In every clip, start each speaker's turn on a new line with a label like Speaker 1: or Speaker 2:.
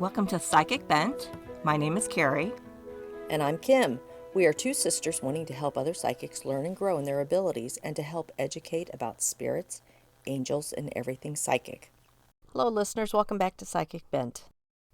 Speaker 1: Welcome to Psychic Bent. My name is Carrie.
Speaker 2: And I'm Kim. We are two sisters wanting to help other psychics learn and grow in their abilities and to help educate about spirits, angels, and everything psychic. Hello, listeners. Welcome back to Psychic Bent.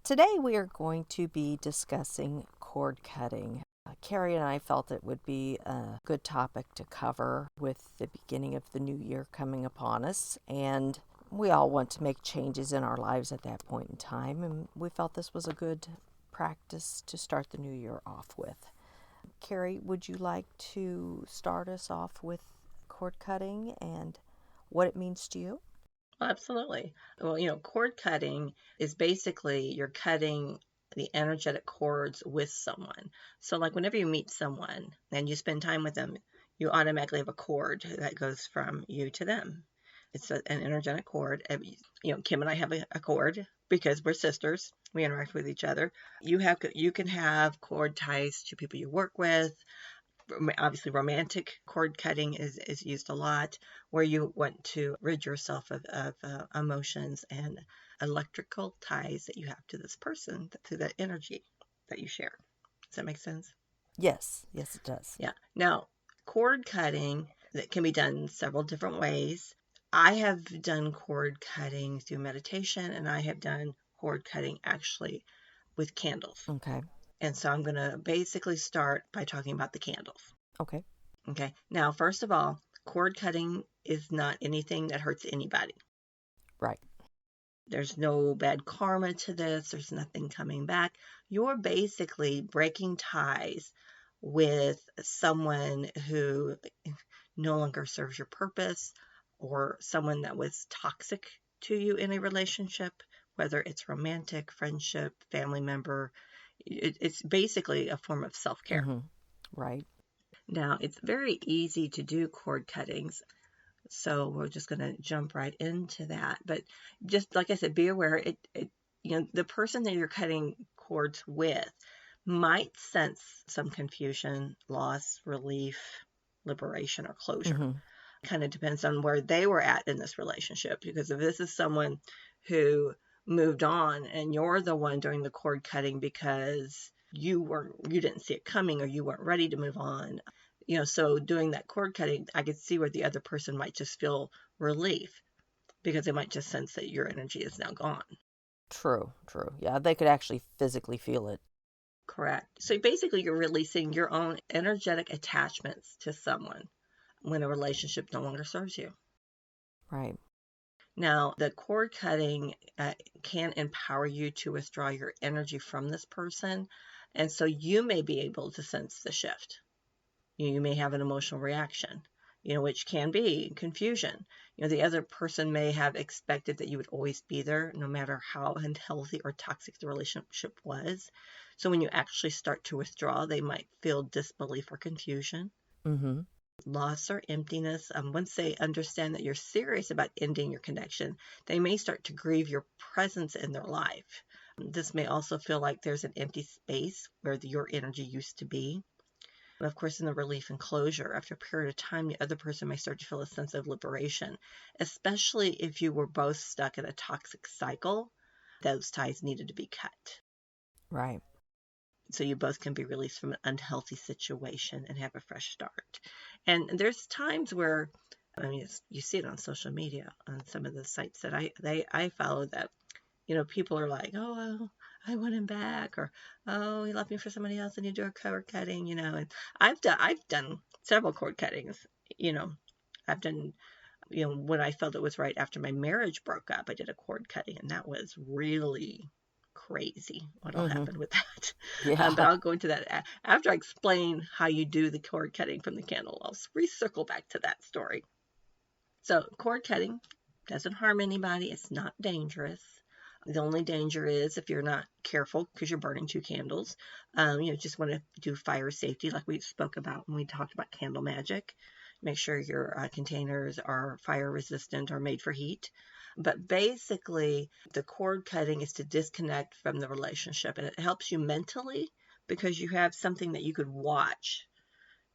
Speaker 2: Today we are going to be discussing cord cutting. Carrie and I felt it would be a good topic to cover with the beginning of the new year coming upon us, and we all want to make changes in our lives at that point in time, and we felt this was a good practice to start the new year off with. Carrie, would you like to start us off with cord cutting and what it means to you?
Speaker 3: Absolutely. Well, cord cutting is basically you're cutting the energetic cords with someone. So, like whenever you meet someone and you spend time with them, you automatically have a cord that goes from you to them. It's an energetic cord. Kim and I have a cord because we're sisters. We interact with each other. You can have cord ties to people you work with. Obviously, romantic cord cutting is used a lot, where you want to rid yourself of emotions and electrical ties that you have to this person through that energy that you share. Does that make sense?
Speaker 2: Yes, it does.
Speaker 3: Yeah. Now, cord cutting that can be done several different ways. I have done cord cutting through meditation, and I have done cord cutting actually with candles.
Speaker 2: Okay.
Speaker 3: And so I'm going to basically start by talking about the candles.
Speaker 2: Okay.
Speaker 3: Okay. Now, first of all, cord cutting is not anything that hurts anybody.
Speaker 2: Right.
Speaker 3: There's no bad karma to this. There's nothing coming back. You're basically breaking ties with someone who no longer serves your purpose, or someone that was toxic to you in a relationship, whether it's romantic, friendship, family member. It's basically a form of self-care.
Speaker 2: Mm-hmm. Right.
Speaker 3: Now, it's very easy to do cord cuttings, so we're just going to jump right into that. But just like I said, be aware the person that you're cutting cords with might sense some confusion, loss, relief, liberation, or closure.
Speaker 2: Mm-hmm.
Speaker 3: Kind of depends on where they were at in this relationship, because if this is someone who moved on and you're the one doing the cord cutting because you didn't see it coming, or you weren't ready to move on, so doing that cord cutting, I could see where the other person might just feel relief, because they might just sense that your energy is now gone.
Speaker 2: True. Yeah, they could actually physically feel it.
Speaker 3: Correct. So basically you're releasing your own energetic attachments to someone when a relationship no longer serves you.
Speaker 2: Right.
Speaker 3: Now, the cord cutting can empower you to withdraw your energy from this person. And so you may be able to sense the shift. You may have an emotional reaction, which can be confusion. The other person may have expected that you would always be there, no matter how unhealthy or toxic the relationship was. So when you actually start to withdraw, they might feel disbelief or confusion.
Speaker 2: Mm-hmm.
Speaker 3: Loss or emptiness. Once they understand that you're serious about ending your connection, they may start to grieve your presence in their life. This may also feel like there's an empty space where your energy used to be. And of course, in the relief and closure, after a period of time, the other person may start to feel a sense of liberation, especially if you were both stuck in a toxic cycle. Those ties needed to be cut.
Speaker 2: Right.
Speaker 3: So you both can be released from an unhealthy situation and have a fresh start. And there's times where, you see it on social media, on some of the sites that I follow, that, people are like, oh, I want him back, or, oh, he left me for somebody else, and you do a cord cutting, and I've done several cord cuttings. I've done, when I felt it was right after my marriage broke up, I did a cord cutting, and that was really crazy what all happened with that.
Speaker 2: Yeah.
Speaker 3: But I'll go into that after I explain how you do the cord cutting from the candle. I'll recircle back to that story. So cord cutting doesn't harm anybody. It's not dangerous. The only danger is if you're not careful, because you're burning two candles. Just want to do fire safety, like we spoke about when we talked about candle magic. Make sure your containers are fire resistant or made for heat. But basically, the cord cutting is to disconnect from the relationship, and it helps you mentally because you have something that you could watch.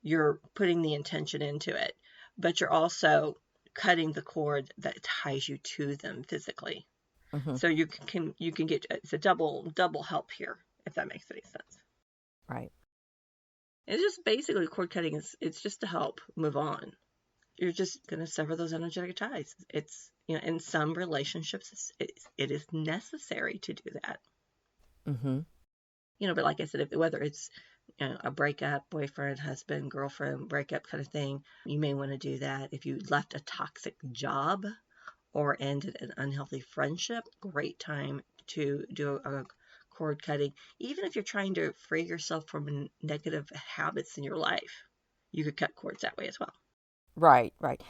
Speaker 3: You're putting the intention into it, but you're also cutting the cord that ties you to them physically.
Speaker 2: Mm-hmm.
Speaker 3: So you can get, it's a double help here, if that makes any sense.
Speaker 2: Right.
Speaker 3: It's just basically cord cutting is, it's just to help move on. You're just going to sever those energetic ties. It's, in some relationships, it is necessary to do that.
Speaker 2: Mm-hmm.
Speaker 3: But like I said, whether it's a breakup, boyfriend, husband, girlfriend, breakup kind of thing, you may want to do that. If you left a toxic job or ended an unhealthy friendship, great time to do a cord cutting. Even if you're trying to free yourself from negative habits in your life, you could cut cords that way as well.
Speaker 2: Right, right.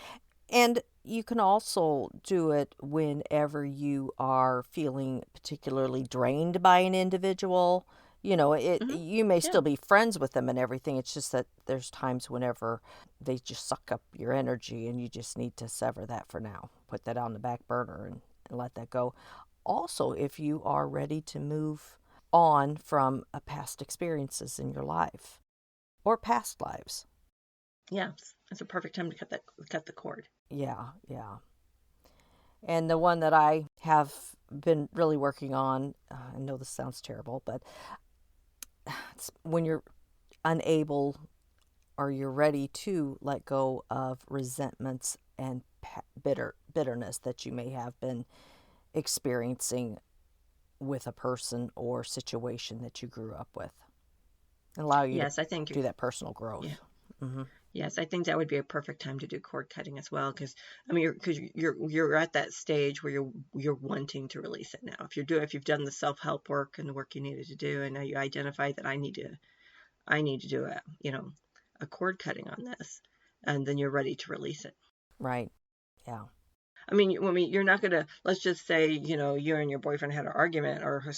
Speaker 2: And you can also do it whenever you are feeling particularly drained by an individual.
Speaker 3: Hmm.
Speaker 2: You may
Speaker 3: Yeah.
Speaker 2: still be friends with them and everything. It's just that there's times whenever they just suck up your energy and you just need to sever that for now. Put that on the back burner and let that go. Also, if you are ready to move on from past experiences in your life or past lives.
Speaker 3: Yeah. It's a perfect time to cut the cord.
Speaker 2: Yeah, yeah. And the one that I have been really working on, I know this sounds terrible, but it's when you're unable or you're ready to let go of resentments and bitterness that you may have been experiencing with a person or situation that you grew up with, and allow you to
Speaker 3: Yes, I think
Speaker 2: do that personal
Speaker 3: yeah.
Speaker 2: growth. Hmm.
Speaker 3: Yes, I think that would be a perfect time to do cord cutting as well, because I mean, you're at that stage where you're wanting to release it now. If you've done the self-help work and the work you needed to do, and now you identify that I need to do a cord cutting on this, and then you're ready to release it.
Speaker 2: Right. Yeah.
Speaker 3: I mean, you're not gonna. Let's just say, you and your boyfriend had an argument, or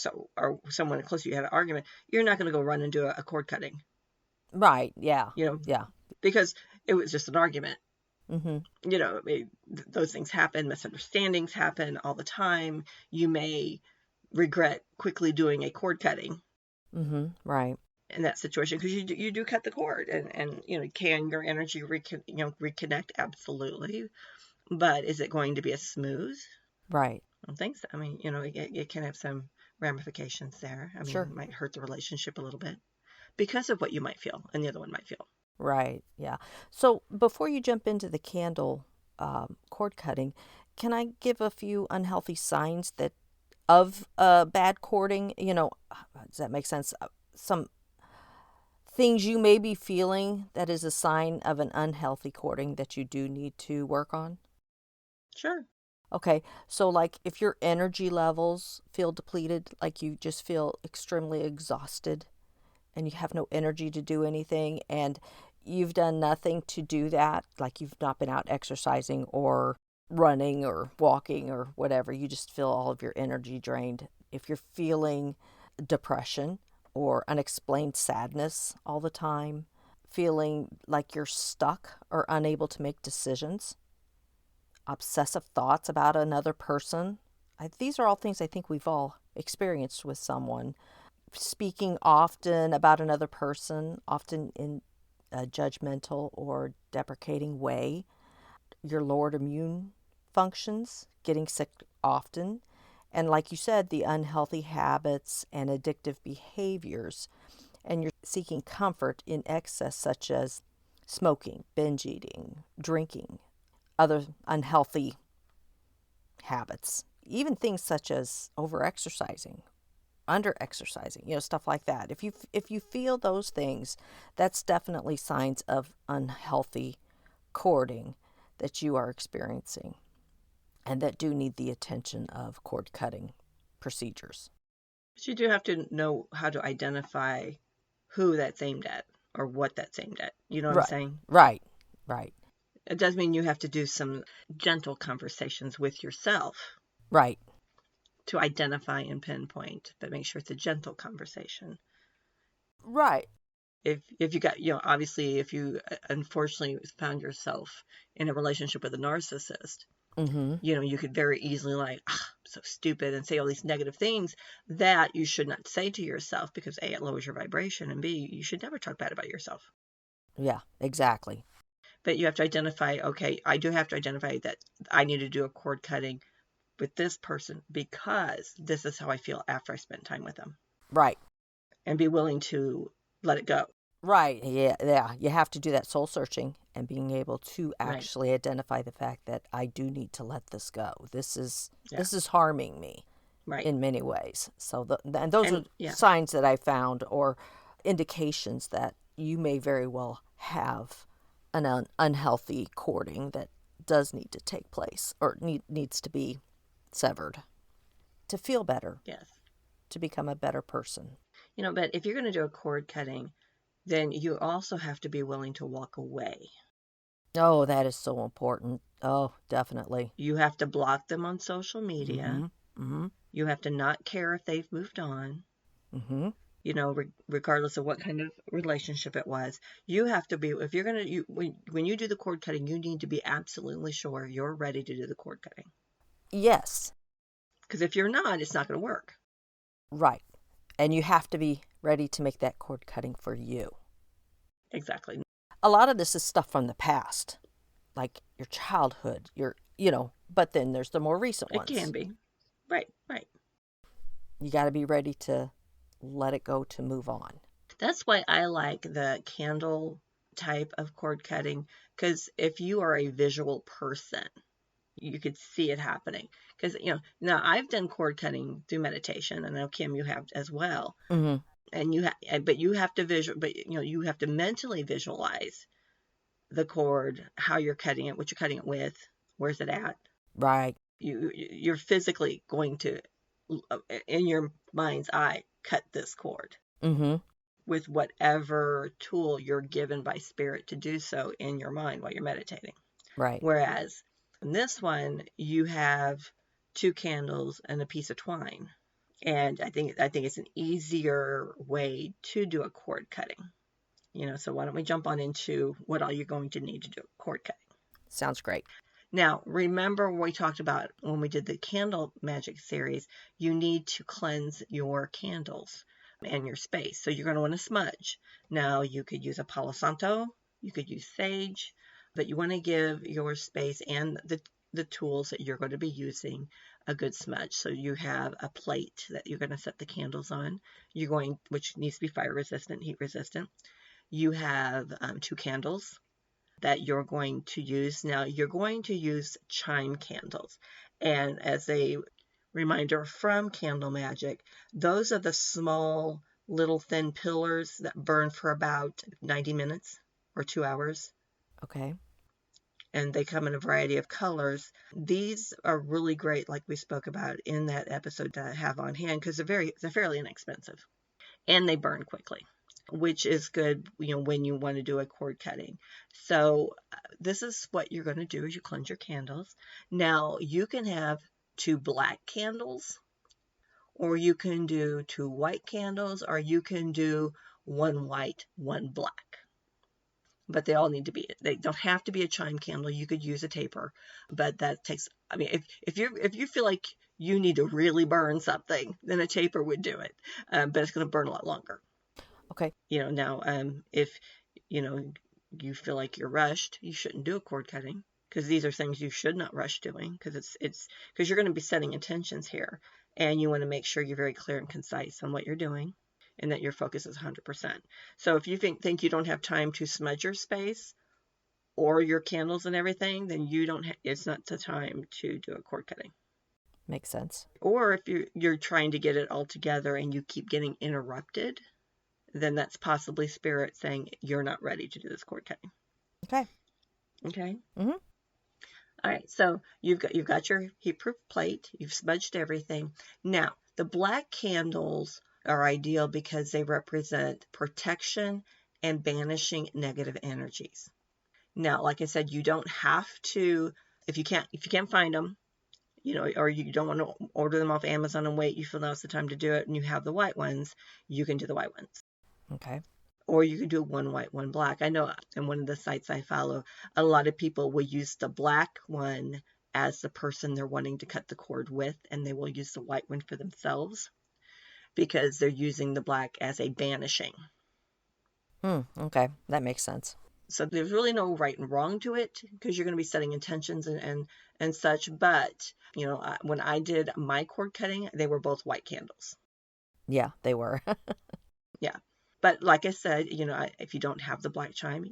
Speaker 3: someone close to you had an argument. You're not gonna go run and do a cord cutting,
Speaker 2: Right. Yeah.
Speaker 3: you know,
Speaker 2: Yeah.
Speaker 3: because it was just an argument.
Speaker 2: Hmm.
Speaker 3: I mean, those things happen. Misunderstandings happen all the time. You may regret quickly doing a cord cutting
Speaker 2: Hmm. Right.
Speaker 3: in that situation, because you do cut the cord, and can your energy reconnect? Absolutely. But is it going to be as smooth?
Speaker 2: Right.
Speaker 3: I don't think so. I mean, it can have some ramifications there. I mean,
Speaker 2: Sure.
Speaker 3: it might hurt the relationship a little bit because of what you might feel and the other one might feel.
Speaker 2: Right. Yeah. So before you jump into the candle cord cutting, can I give a few unhealthy signs that of bad cording? Does that make sense? Some things you may be feeling that is a sign of an unhealthy cording that you do need to work on.
Speaker 3: Sure.
Speaker 2: Okay. So like if your energy levels feel depleted, like you just feel extremely exhausted and you have no energy to do anything and you've done nothing to do that, like you've not been out exercising or running or walking or whatever, you just feel all of your energy drained. If you're feeling depression or unexplained sadness all the time, feeling like you're stuck or unable to make decisions, obsessive thoughts about another person, these are all things I think we've all experienced with someone. Speaking often about another person, often in a judgmental or deprecating way, your lowered immune functions, getting sick often, and like you said, the unhealthy habits and addictive behaviors, and you're seeking comfort in excess, such as smoking, binge eating, drinking, other unhealthy habits, even things such as over-exercising, under exercising, stuff like that. If you feel those things, that's definitely signs of unhealthy cording that you are experiencing and that do need the attention of cord cutting procedures.
Speaker 3: But you do have to know how to identify who that's aimed at or what that's aimed at. You know what I'm
Speaker 2: Right.
Speaker 3: saying?
Speaker 2: Right. Right.
Speaker 3: It does mean you have to do some gentle conversations with yourself
Speaker 2: Right.
Speaker 3: to identify and pinpoint, but make sure it's a gentle conversation.
Speaker 2: Right.
Speaker 3: If you got, obviously, if you unfortunately found yourself in a relationship with a narcissist,
Speaker 2: Mhm.
Speaker 3: you could very easily like, so stupid, and say all these negative things that you should not say to yourself, because A, it lowers your vibration, and B, you should never talk bad about yourself.
Speaker 2: Yeah, exactly.
Speaker 3: But you have to identify, okay, I do have to identify that I need to do a cord cutting with this person because this is how I feel after I spend time with them,
Speaker 2: Right.
Speaker 3: and be willing to let it go.
Speaker 2: Right. Yeah. Yeah. You have to do that soul searching and being able to
Speaker 3: Right.
Speaker 2: actually identify the fact that I do need to let this go.
Speaker 3: Yeah.
Speaker 2: This is harming me
Speaker 3: Right.
Speaker 2: in many ways. So and those are
Speaker 3: And yeah.
Speaker 2: signs that I found, or indications that you may very well have an unhealthy courting that does need to take place, or needs to be severed to feel better,
Speaker 3: Yes.
Speaker 2: to become a better person.
Speaker 3: But if you're going to do a cord cutting, then you also have to be willing to walk away.
Speaker 2: Oh, that is so important. Oh, definitely.
Speaker 3: You have to block them on social media.
Speaker 2: Mm-hmm. Mm-hmm.
Speaker 3: You have to not care if they've moved on,
Speaker 2: Mm-hmm.
Speaker 3: regardless of what kind of relationship it was. You have to be, if you're going to, when you do the cord cutting, you need to be absolutely sure you're ready to do the cord cutting.
Speaker 2: Yes.
Speaker 3: Because if you're not, it's not going to work.
Speaker 2: Right. And you have to be ready to make that cord cutting for you.
Speaker 3: Exactly.
Speaker 2: A lot of this is stuff from the past, like your childhood, but then there's the more recent
Speaker 3: It can
Speaker 2: ones.
Speaker 3: be. Right, right.
Speaker 2: You got to be ready to let it go, to move on.
Speaker 3: That's why I like the candle type of cord cutting, because if you are a visual person, you could see it happening. Because, now I've done cord cutting through meditation, and I know Kim, you have as well.
Speaker 2: Mm-hmm.
Speaker 3: And but you have to you have to mentally visualize the cord, how you're cutting it, what you're cutting it with, where's it at.
Speaker 2: Right.
Speaker 3: You're physically going to, in your mind's eye, cut this cord
Speaker 2: Mm-hmm.
Speaker 3: with whatever tool you're given by spirit to do so in your mind while you're meditating.
Speaker 2: Right.
Speaker 3: Whereas in this one, you have 2 candles and a piece of twine. And I think it's an easier way to do a cord cutting. So why don't we jump on into what all you're going to need to do a cord cutting.
Speaker 2: Sounds great.
Speaker 3: Now, remember what we talked about when we did the candle magic series, you need to cleanse your candles and your space. So you're going to want to smudge. Now, you could use a Palo Santo, you could use sage, but you want to give your space and the tools that you're going to be using a good smudge. So you have a plate that you're going to set the candles on, which needs to be fire resistant, heat resistant. You have 2 candles that you're going to use. Now, you're going to use chime candles. And as a reminder from Candle Magic, those are the small, little thin pillars that burn for about 90 minutes or 2 hours.
Speaker 2: Okay.
Speaker 3: And they come in a variety of colors. These are really great, like we spoke about in that episode, to have on hand because they're fairly inexpensive and they burn quickly, which is good, when you want to do a cord cutting. So this is what you're going to do: is you cleanse your candles. Now you can have 2 black candles, or you can do 2 white candles, or you can do 1 white, 1 black. But they don't have to be a chime candle. You could use a taper, but that takes, if you feel like you need to really burn something, then a taper would do it. But it's going to burn a lot longer.
Speaker 2: Okay.
Speaker 3: Now, if you feel like you're rushed, you shouldn't do a cord cutting, because these are things you should not rush doing, because it's because you're going to be setting intentions here, and you want to make sure you're very clear and concise on what you're doing, and that your focus is 100%. So if you think you don't have time to smudge your space or your candles and everything, then it's not the time to do a cord cutting.
Speaker 2: Makes sense.
Speaker 3: Or if you're trying to get it all together and you keep getting interrupted, then that's possibly spirit saying you're not ready to do this cord cutting.
Speaker 2: Okay.
Speaker 3: Okay.
Speaker 2: Mm-hmm.
Speaker 3: All right. So you've got your heat-proof plate. You've smudged everything. Now, the black candles are ideal because they represent protection and banishing negative energies. Now, like I said, you don't have to, if you can't find them, or you don't want to order them off Amazon and wait, you feel now's the time to do it, and you have the white ones, you can do the white ones.
Speaker 2: Okay.
Speaker 3: Or you can do 1 white, 1 black. I know in one of the sites I follow, a lot of people will use the black one as the person they're wanting to cut the cord with, and they will use the white one for themselves because they're using the black as a banishing.
Speaker 2: Okay. That makes sense.
Speaker 3: So there's really no right and wrong to it because you're going to be setting intentions and such. But, when I did my cord cutting, they were both white candles.
Speaker 2: Yeah, they were.
Speaker 3: Yeah. But like I said, if you don't have the black chime,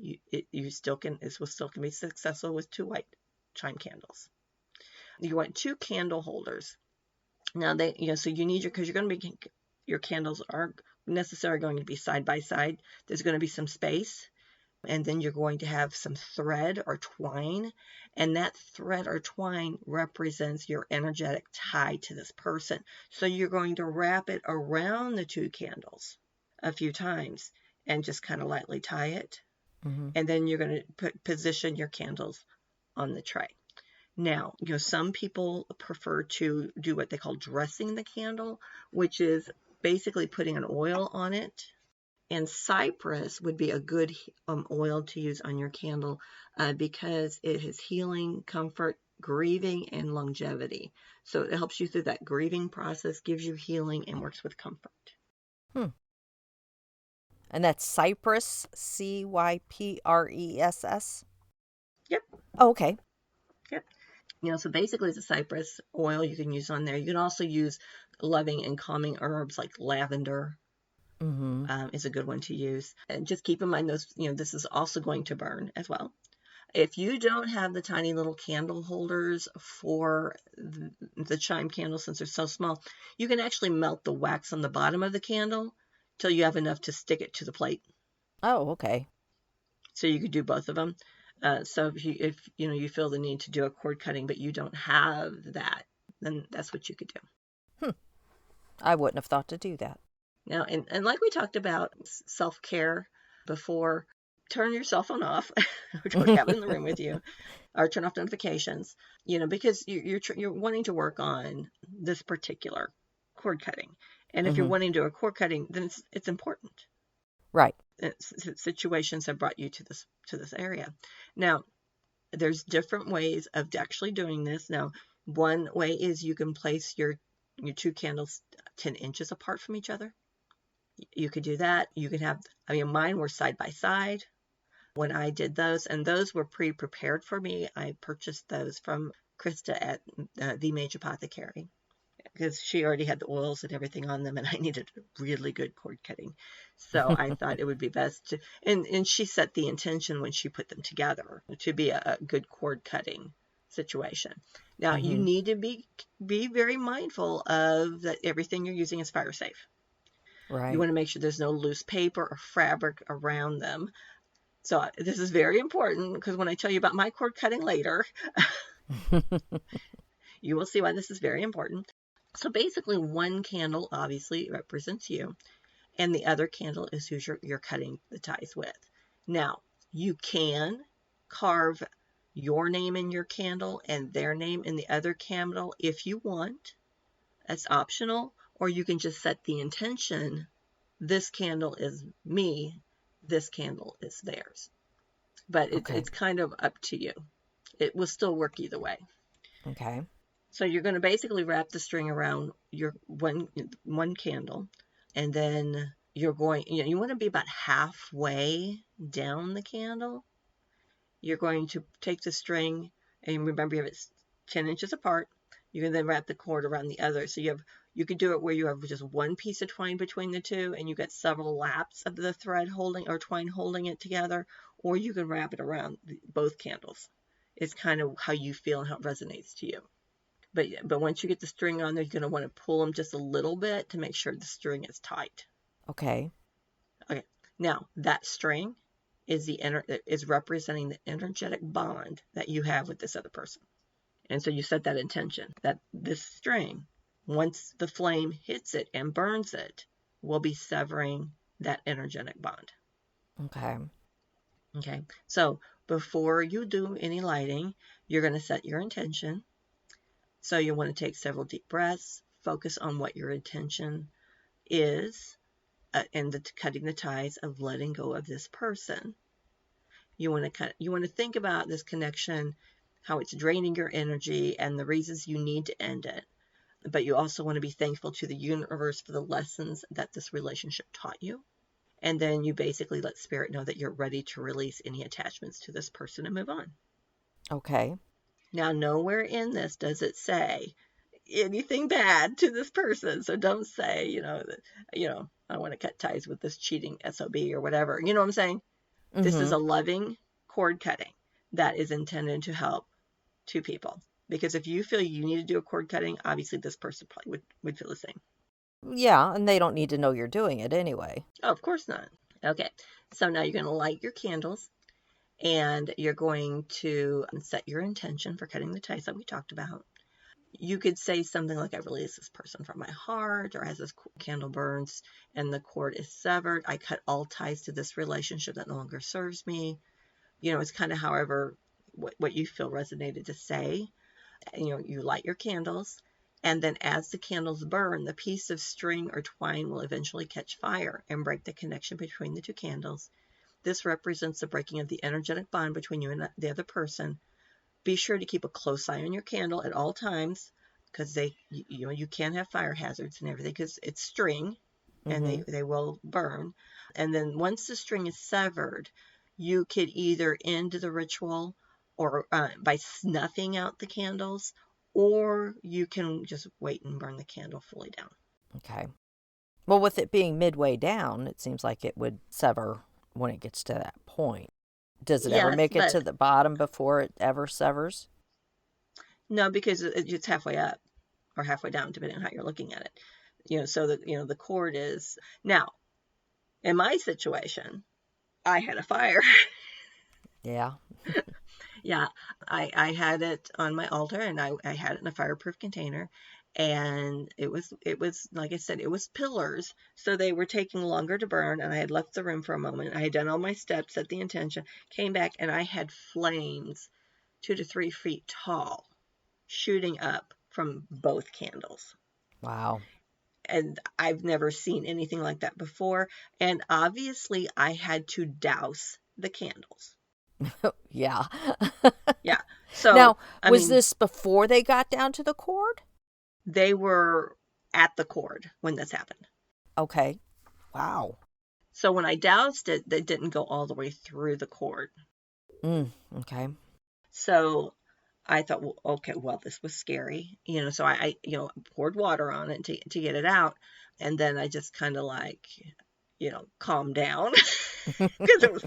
Speaker 3: you still can, this will still can be successful with 2 white chime candles. You want 2 candle holders. Now so you need because you're going to be, your candles aren't necessarily going to be side by side. There's going to be some space. And then you're going to have some thread or twine, and that thread or twine represents your energetic tie to this person. So you're going to wrap it around the 2 candles a few times and just kind of lightly tie it.
Speaker 2: Mm-hmm.
Speaker 3: And then you're going to position your candles on the tray. Now, some people prefer to do what they call dressing the candle, which is basically putting an oil on it. And cypress would be a good oil to use on your candle because it has healing, comfort, grieving, and longevity. So it helps you through that grieving process, gives you healing, and works with comfort.
Speaker 2: And that's Cypress, Cypress?
Speaker 3: Yep.
Speaker 2: Oh, okay.
Speaker 3: Yep. So basically it's a cypress oil you can use on there. You can also use loving and calming herbs like lavender.
Speaker 2: Mm-hmm.
Speaker 3: Is a good one to use. And just keep in mind those, this is also going to burn as well. If you don't have the tiny little candle holders for the chime candles, since they're so small, you can actually melt the wax on the bottom of the candle till you have enough to stick it to the plate.
Speaker 2: Oh, okay.
Speaker 3: So you could do both of them. So if you feel the need to do a cord cutting, but you don't have that, then that's what you could do.
Speaker 2: I wouldn't have thought to do that.
Speaker 3: Now, and like we talked about self-care before, turn your cell phone off or don't have it in the room with you, or turn off notifications, because you're wanting to work on this particular cord cutting. And if you're
Speaker 2: Mm-hmm.
Speaker 3: wanting to do a cord cutting, then it's important.
Speaker 2: Right.
Speaker 3: Situations have brought you to this area. Now, there's different ways of actually doing this. Now, one way is you can place your 2 candles 10 inches apart from each other. You could do that. You could have, mine were side by side when I did those, and those were pre-prepared for me. I purchased those from Krista at the Mage Apothecary because she already had the oils and everything on them, and I needed a really good cord cutting. So I thought it would be best to, and she set the intention when she put them together to be a good cord cutting situation. Now, you
Speaker 2: Mm-hmm.
Speaker 3: need to be very mindful of that everything you're using is fire safe. You
Speaker 2: Right.
Speaker 3: want to make sure there's no loose paper or fabric around them. So this is very important because when I tell you about my cord cutting later, you will see why this is very important. So basically 1 candle obviously represents you, and the other candle is who you're cutting the ties with. Now, you can carve your name in your candle and their name in the other candle if you want. That's optional. Or you can just set the intention, this candle is me, this candle is theirs. But
Speaker 2: Okay.
Speaker 3: it's kind of up to you. It will still work either way.
Speaker 2: Okay.
Speaker 3: So you're going to basically wrap the string around your one candle, and then you're going, you want to be about halfway down the candle. You're going to take the string, and remember you have it 10 inches apart. You can then wrap the cord around the other. So you could do it where you have just one piece of twine between the two, and you get several laps of the thread holding or twine holding it together, or you can wrap it around both candles. It's kind of how you feel and how it resonates to you. But once you get the string on there, you're going to want to pull them just a little bit to make sure the string is tight.
Speaker 2: Okay.
Speaker 3: Okay. Now that string is representing the energetic bond that you have with this other person. And so you set that intention that this string, once the flame hits it and burns it, will be severing that energetic bond.
Speaker 2: Okay.
Speaker 3: Okay. So before you do any lighting, you're going to set your intention. So you want to take several deep breaths, focus on what your intention is, and cutting the ties of letting go of this person. You want to think about this connection, how it's draining your energy, and the reasons you need to end it. But you also want to be thankful to the universe for the lessons that this relationship taught you. And then you basically let spirit know that you're ready to release any attachments to this person and move on.
Speaker 2: Okay.
Speaker 3: Now, nowhere in this does it say anything bad to this person. So don't say, I want to cut ties with this cheating SOB or whatever. You know what I'm saying? This is
Speaker 2: Mm-hmm.
Speaker 3: a loving cord cutting that is intended to help two people. Because if you feel you need to do a cord cutting, obviously this person probably would feel the same.
Speaker 2: Yeah, and they don't need to know you're doing it anyway.
Speaker 3: Oh, of course not. Okay. So now you're going to light your candles and you're going to set your intention for cutting the ties that we talked about. You could say something like, I release this person from my heart, or as this candle burns and the cord is severed, I cut all ties to this relationship that no longer serves me. It's kind of however what you feel resonated to say. You light your candles, and then as the candles burn, the piece of string or twine will eventually catch fire and break the connection between the two candles. This represents the breaking of the energetic bond between you and the other person. Be sure to keep a close eye on your candle at all times, because you can have fire hazards and everything, because it's string and
Speaker 2: Mm-hmm.
Speaker 3: they will burn. And then once the string is severed, you could either end the ritual or by snuffing out the candles, or you can just wait and burn the candle fully down.
Speaker 2: Okay. Well, with it being midway down, it seems like it would sever when it gets to that point. Does it ever
Speaker 3: Yes,
Speaker 2: make it
Speaker 3: but
Speaker 2: to the bottom before it ever severs?
Speaker 3: no, because it's halfway up or halfway down, depending on how you're looking at it. So the cord is now. In my situation, I had a fire.
Speaker 2: Yeah.
Speaker 3: Yeah, I had it on my altar, and I had it in a fireproof container, and it was like I said, it was pillars, so they were taking longer to burn, and I had left the room for a moment. I had done all my steps, set the intention, came back, and I had flames 2 to 3 feet tall shooting up from both candles.
Speaker 2: Wow.
Speaker 3: And I've never seen anything like that before. And obviously, I had to douse the candles.
Speaker 2: Yeah.
Speaker 3: Yeah. So,
Speaker 2: Now,
Speaker 3: I
Speaker 2: was
Speaker 3: mean,
Speaker 2: this before they got down to the cord?
Speaker 3: they were at the cord when this happened.
Speaker 2: Okay. Wow.
Speaker 3: So when I doused it, they didn't go all the way through the cord.
Speaker 2: Okay.
Speaker 3: So I thought, well, okay, well, this was scary, so I poured water on it to get it out. And then I just kind of like, calmed down because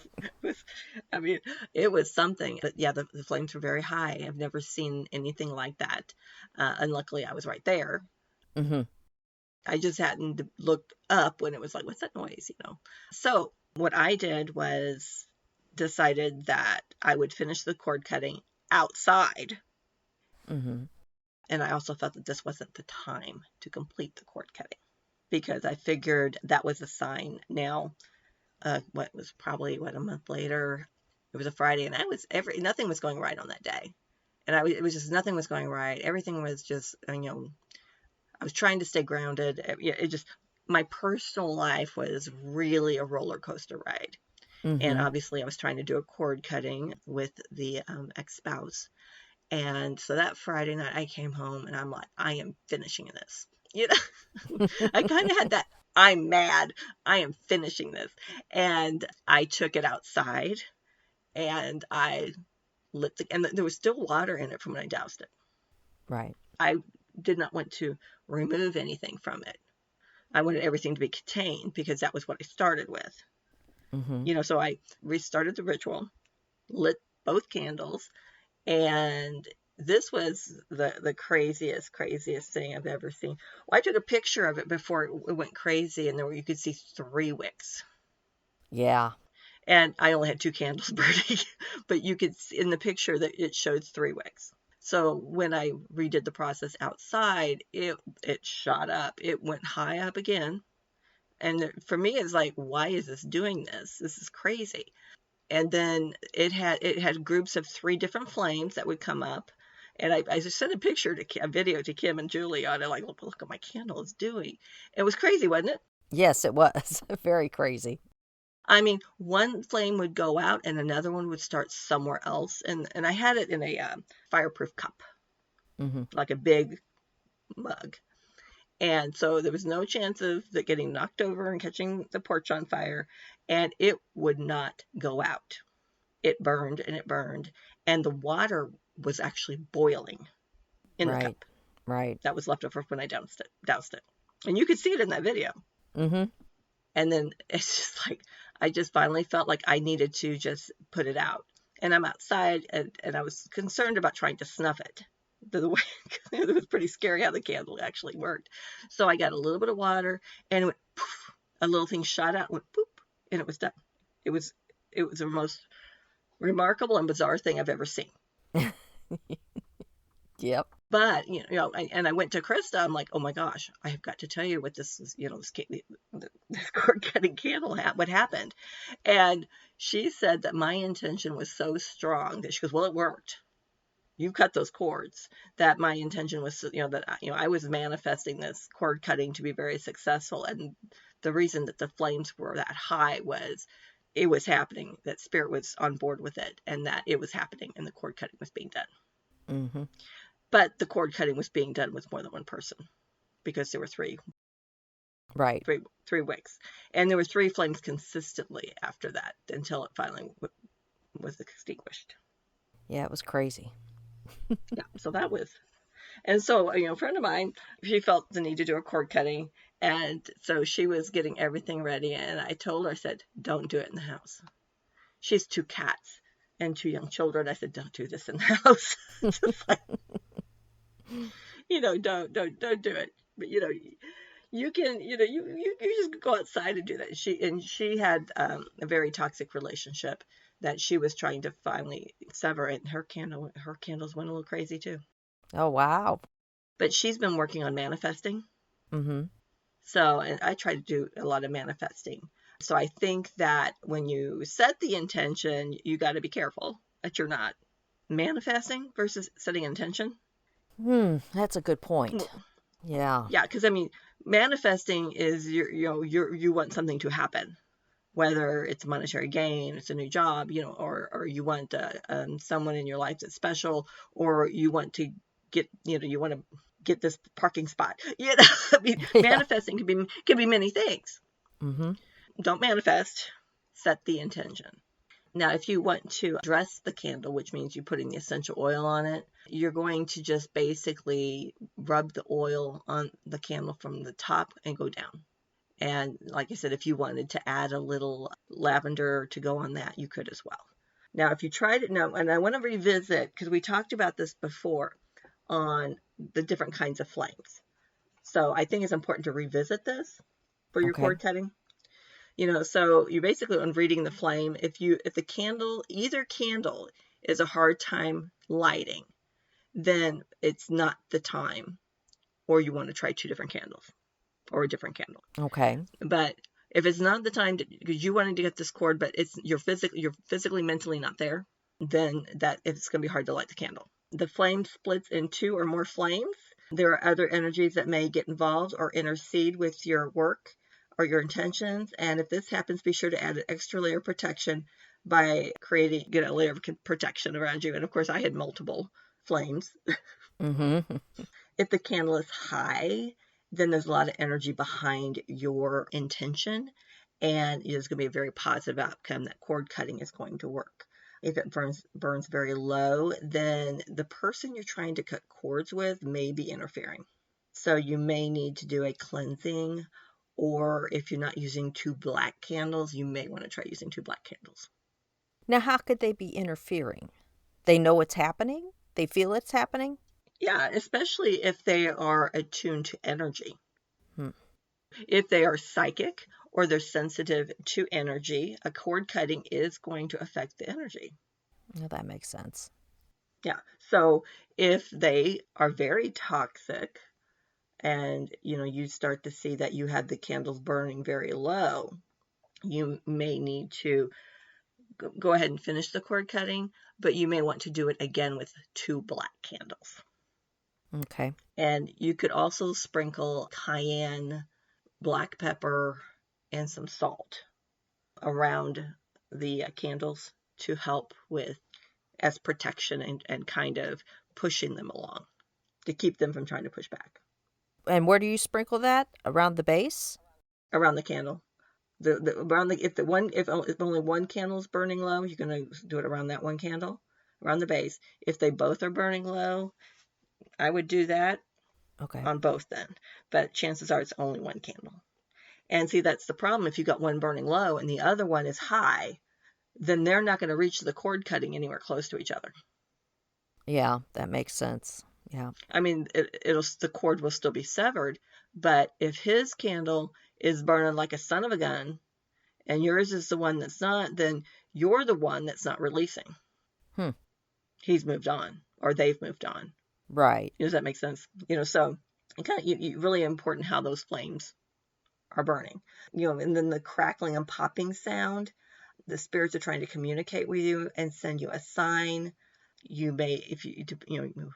Speaker 3: I mean, it was something. But yeah, the flames were very high. I've never seen anything like that. And luckily I was right there.
Speaker 2: Mm-hmm.
Speaker 3: I just hadn't looked up when it was like, what's that noise? So what I did was decided that I would finish the cord cutting outside.
Speaker 2: Mm-hmm.
Speaker 3: And I also felt that this wasn't the time to complete the cord cutting, because I figured that was a sign. Now, what was probably a month later, it was a Friday, and nothing was going right on that day. And it was just, nothing was going right. Everything was just, I was trying to stay grounded. It just, my personal life was really a roller coaster ride. And
Speaker 2: Mm-hmm.
Speaker 3: obviously I was trying to do a cord cutting with the ex-spouse. And so that Friday night I came home and I'm like, I am finishing this. I kind of had that, I'm mad, I am finishing this. And I took it outside and I and there was still water in it from when I doused it.
Speaker 2: Right.
Speaker 3: I did not want to remove anything from it. I wanted everything to be contained because that was what I started with.
Speaker 2: Mm-hmm.
Speaker 3: So I restarted the ritual, lit both candles, and this was the craziest thing I've ever seen. Well, I took a picture of it before it went crazy, and you could see 3 wicks.
Speaker 2: Yeah.
Speaker 3: And I only had 2 candles burning, but you could see in the picture that it showed 3 wicks. So when I redid the process outside, it shot up. It went high up again. And for me, it's like, why is this doing this? This is crazy. And then it had groups of 3 different flames that would come up. And I just sent a video to Kim and Julie on it, like, look what my candle is doing. It was crazy, wasn't it?
Speaker 2: Yes, it was. Very crazy.
Speaker 3: I mean, one flame would go out and another one would start somewhere else. And I had it in a fireproof cup,
Speaker 2: Mm-hmm.
Speaker 3: like a big mug. And so there was no chance of it getting knocked over and catching the porch on fire, and it would not go out. It burned and it burned, and the water was actually boiling in the
Speaker 2: Right.
Speaker 3: cup
Speaker 2: Right.
Speaker 3: that was left over when I doused it. And you could see it in that video.
Speaker 2: Mm-hmm.
Speaker 3: And then it's just like, I just finally felt like I needed to just put it out. And I'm outside, and I was concerned about trying to snuff it. The way it was pretty scary how the candle actually worked. So I got a little bit of water, and it went poof, a little thing shot out, went poop, and it was done. It was the most remarkable and bizarre thing I've ever seen.
Speaker 2: Yep.
Speaker 3: But and I went to Krista. I'm like, oh my gosh, I have got to tell you what this is. This cord cutting candle what happened, and she said that my intention was so strong that she goes, well, it worked. You cut those cords. That my intention was, that I was manifesting this cord cutting to be very successful, and the reason that the flames were that high was it was happening. That spirit was on board with it, and that it was happening, and the cord cutting was being done.
Speaker 2: Mm-hmm.
Speaker 3: But the cord cutting was being done with more than one person because there were
Speaker 2: Right.
Speaker 3: three wicks, and there were 3 flames consistently after that until it finally was extinguished.
Speaker 2: Yeah, it was crazy.
Speaker 3: Yeah, so that was, and so a friend of mine, she felt the need to do a cord cutting, and so she was getting everything ready, and I told her, I said, don't do it in the house. She has 2 cats and 2 young children. I said, don't do this in the house. Just like, don't do it. But you can, you just go outside and do that. She had a very toxic relationship that she was trying to finally sever, and her candles went a little crazy too.
Speaker 2: Oh, wow.
Speaker 3: But she's been working on manifesting.
Speaker 2: Mm-hmm.
Speaker 3: So, and I try to do a lot of manifesting. So I think that when you set the intention, you got to be careful that you're not manifesting versus setting intention.
Speaker 2: That's a good point.
Speaker 3: Well,
Speaker 2: Yeah.
Speaker 3: yeah, because I mean, manifesting is you want something to happen, whether it's monetary gain, it's a new job, or you want someone in your life that's special, or you want to get this parking spot. I mean,
Speaker 2: Yeah.
Speaker 3: manifesting can be many things.
Speaker 2: Mm-hmm.
Speaker 3: Don't manifest, set the intention. Now, if you want to dress the candle, which means you're putting the essential oil on it, you're going to just basically rub the oil on the candle from the top and go down. And like I said, if you wanted to add a little lavender to go on that, you could as well. Now, if you tried it now, and I want to revisit, because we talked about this before on the different kinds of flames. So I think it's important to revisit this for your
Speaker 2: Okay.
Speaker 3: cord cutting. So you basically, on reading the flame, if either candle is a hard time lighting, then it's not the time, or you want to try 2 different candles or a different candle.
Speaker 2: Okay.
Speaker 3: But if it's not the time because you wanted to get this cord, but you're physically, mentally not there, then that it's going to be hard to light the candle. The flame splits in 2 or more flames. There are other energies that may get involved or intercede with your work or your intentions. And if this happens, be sure to add an extra layer of protection by creating a layer of protection around you. And of course, I had multiple flames.
Speaker 2: Mm-hmm.
Speaker 3: If the candle is high, then there's a lot of energy behind your intention, and it's going to be a very positive outcome that cord cutting is going to work. If it burns very low, then the person you're trying to cut cords with may be interfering. So you may need to do a cleansing, or if you're not using 2 black candles, you may want to try using 2 black candles.
Speaker 2: Now, how could they be interfering? They know it's happening? They feel it's happening?
Speaker 3: Yeah, especially if they are attuned to energy.
Speaker 2: Hmm.
Speaker 3: If they are psychic or they're sensitive to energy, a cord cutting is going to affect the energy.
Speaker 2: Well, that makes sense.
Speaker 3: Yeah. So if they are very toxic and you start to see that you have the candles burning very low, you may need to go ahead and finish the cord cutting, but you may want to do it again with 2 black candles.
Speaker 2: Okay.
Speaker 3: And you could also sprinkle cayenne, black pepper, and some salt around the candles to help with as protection and kind of pushing them along to keep them from trying to push back.
Speaker 2: And where do you sprinkle that? Around the base?
Speaker 3: around the candle. Around the if only one candle is burning low, you're gonna do it around that one candle, around the base. If they both are burning low, I would do that
Speaker 2: Okay.
Speaker 3: on both then. But chances are it's only one candle. And see, that's the problem. If you got one burning low and the other one is high, then they're not going to reach the cord cutting anywhere close to each other.
Speaker 2: Yeah, that makes sense. Yeah.
Speaker 3: I mean, the cord will still be severed, but if his candle is burning like a son of a gun and yours is the one that's not, then you're the one that's not releasing.
Speaker 2: Hmm.
Speaker 3: He's moved on, or they've moved on.
Speaker 2: Right.
Speaker 3: Does that make sense? So it kind of really important how those flames are burning. And then the crackling and popping sound. The spirits are trying to communicate with you and send you a sign. You may, if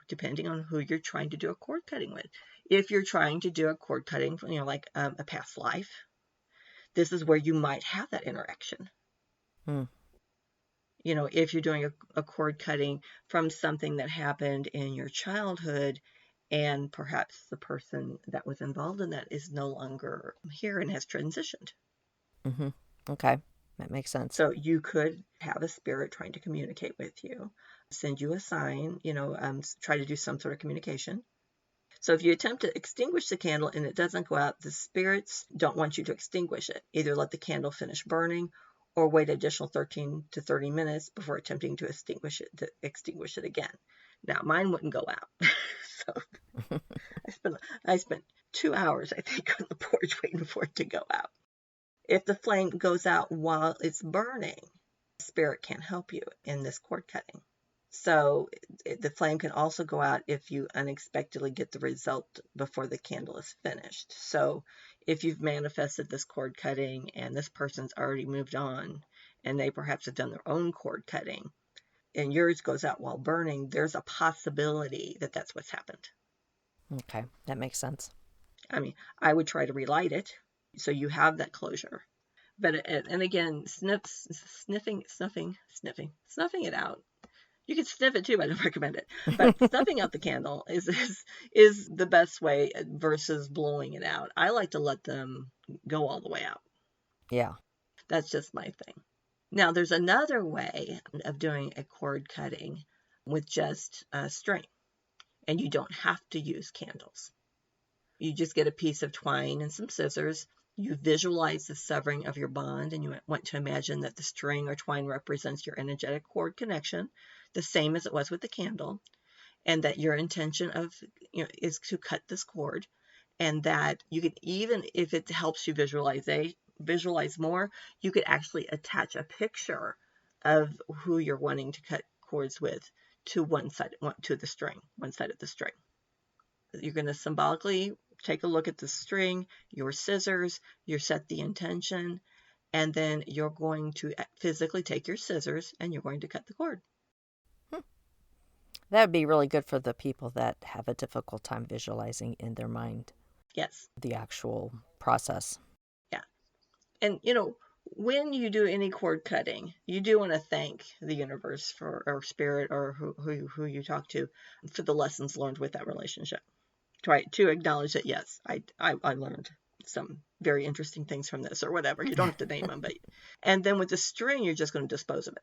Speaker 3: depending on who you're trying to do a cord cutting with. If you're trying to do a cord cutting, like a past life, this is where you might have that interaction.
Speaker 2: Hmm.
Speaker 3: If you're doing a cord cutting from something that happened in your childhood, and perhaps the person that was involved in that is no longer here and has transitioned.
Speaker 2: Mm-hmm. Okay. That makes sense.
Speaker 3: So you could have a spirit trying to communicate with you, send you a sign, try to do some sort of communication. So if you attempt to extinguish the candle and it doesn't go out, the spirits don't want you to extinguish it. Either let the candle finish burning or wait additional 13 to 30 minutes before attempting to extinguish it again. Now, mine wouldn't go out. So I spent 2 hours, I think, on the porch waiting for it to go out. If the flame goes out while it's burning, spirit can't help you in this cord cutting. So the flame can also go out if you unexpectedly get the result before the candle is finished. So if you've manifested this cord cutting and this person's already moved on and they perhaps have done their own cord cutting and yours goes out while burning, there's a possibility that that's what's happened.
Speaker 2: Okay. That makes sense.
Speaker 3: I mean, I would try to relight it so you have that closure. But and again, snuffing it out. You can sniff it too. I don't recommend it, but snuffing out the candle is the best way versus blowing it out. I like to let them go all the way out.
Speaker 2: Yeah.
Speaker 3: That's just my thing. Now, there's another way of doing a cord cutting with just string, and you don't have to use candles. You just get a piece of twine and some scissors. You visualize the severing of your bond, and you want to imagine that the string or twine represents your energetic cord connection, the same as it was with the candle, and that your intention is to cut this cord, and that you could, even if it helps you visualize more, you could actually attach a picture of who you're wanting to cut cords with to one side of the string. You're going to symbolically take a look at the string, your scissors, you set the intention, and then you're going to physically take your scissors and you're going to cut the cord.
Speaker 2: That would be really good for the people that have a difficult time visualizing in their mind.
Speaker 3: Yes.
Speaker 2: The actual process.
Speaker 3: Yeah. And, when you do any cord cutting, you do want to thank the universe or spirit or who you talk to for the lessons learned with that relationship. Try to acknowledge that, yes, I learned some very interesting things from this or whatever. You don't have to name them, and then with the string, you're just going to dispose of it.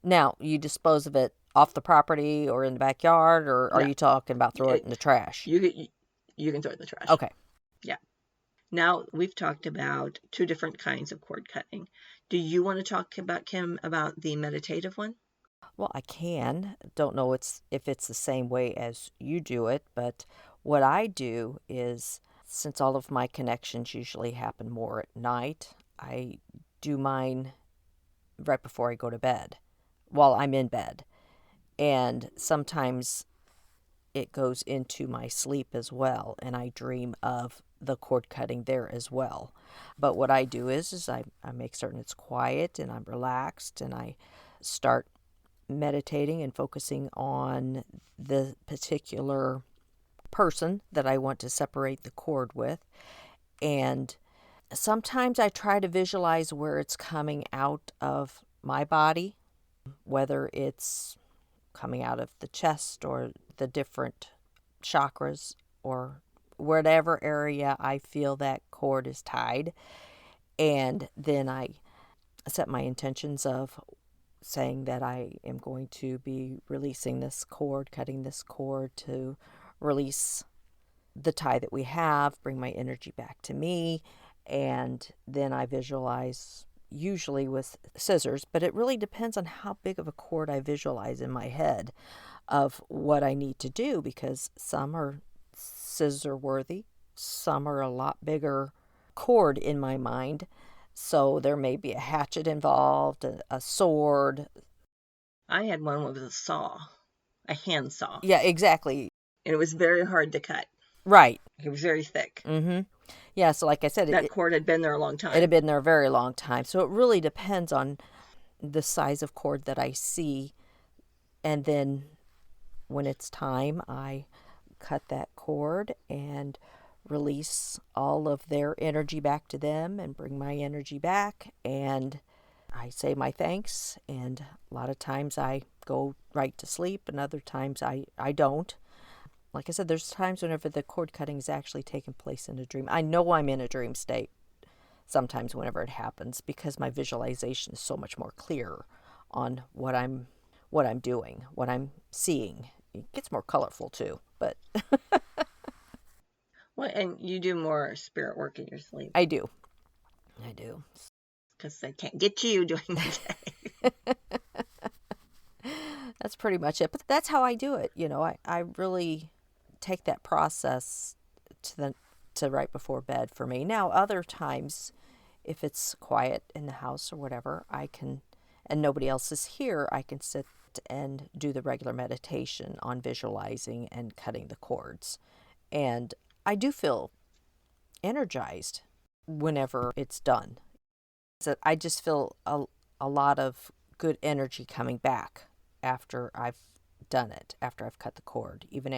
Speaker 2: Now, you dispose of it off the property or in the backyard, or are you talking about throw it in the trash?
Speaker 3: You can throw it in the trash.
Speaker 2: Okay.
Speaker 3: Yeah. Now, we've talked about 2 different kinds of cord cutting. Do you want to talk about, Kim, about the meditative one?
Speaker 2: Well, I can. Don't know if it's the same way as you do it, but what I do is, since all of my connections usually happen more at night, I do mine right before I go to bed, while I'm in bed. And sometimes it goes into my sleep as well, and I dream of the cord cutting there as well. But what I do is I make certain it's quiet and I'm relaxed, and I start meditating and focusing on the particular person that I want to separate the cord with. And sometimes I try to visualize where it's coming out of my body, whether it's coming out of the chest or the different chakras or whatever area I feel that cord is tied. And then I set my intentions of saying that I am going to be releasing this cord, cutting this cord to release the tie that we have, bring my energy back to me. And then I visualize, usually with scissors, but it really depends on how big of a cord I visualize in my head of what I need to do, because some are scissor worthy, some are a lot bigger cord in my mind. So there may be a hatchet involved, a sword.
Speaker 3: I had one with a saw, a hand saw.
Speaker 2: Yeah, exactly.
Speaker 3: And it was very hard to cut.
Speaker 2: Right.
Speaker 3: It was very thick.
Speaker 2: Mm-hmm. Yeah, so like I said,
Speaker 3: that cord had been there a long time.
Speaker 2: It had been there a very long time. So it really depends on the size of cord that I see. And then when it's time, I cut that cord and release all of their energy back to them and bring my energy back. And I say my thanks. And a lot of times I go right to sleep, and other times I don't. Like I said, there's times whenever the cord cutting is actually taking place in a dream. I know I'm in a dream state sometimes whenever it happens, because my visualization is so much more clear on what I'm doing, what I'm seeing. It gets more colorful too, but
Speaker 3: well, and you do more spirit work in your sleep.
Speaker 2: I do.
Speaker 3: Because they can't get you during the day.
Speaker 2: That's pretty much it. But that's how I do it. I really take that process to right before bed for me. Now, other times, if it's quiet in the house or whatever, I can, and nobody else is here, I can sit and do the regular meditation on visualizing and cutting the cords. And I do feel energized whenever it's done. So I just feel a lot of good energy coming back after I've done it, after I've cut the cord. Even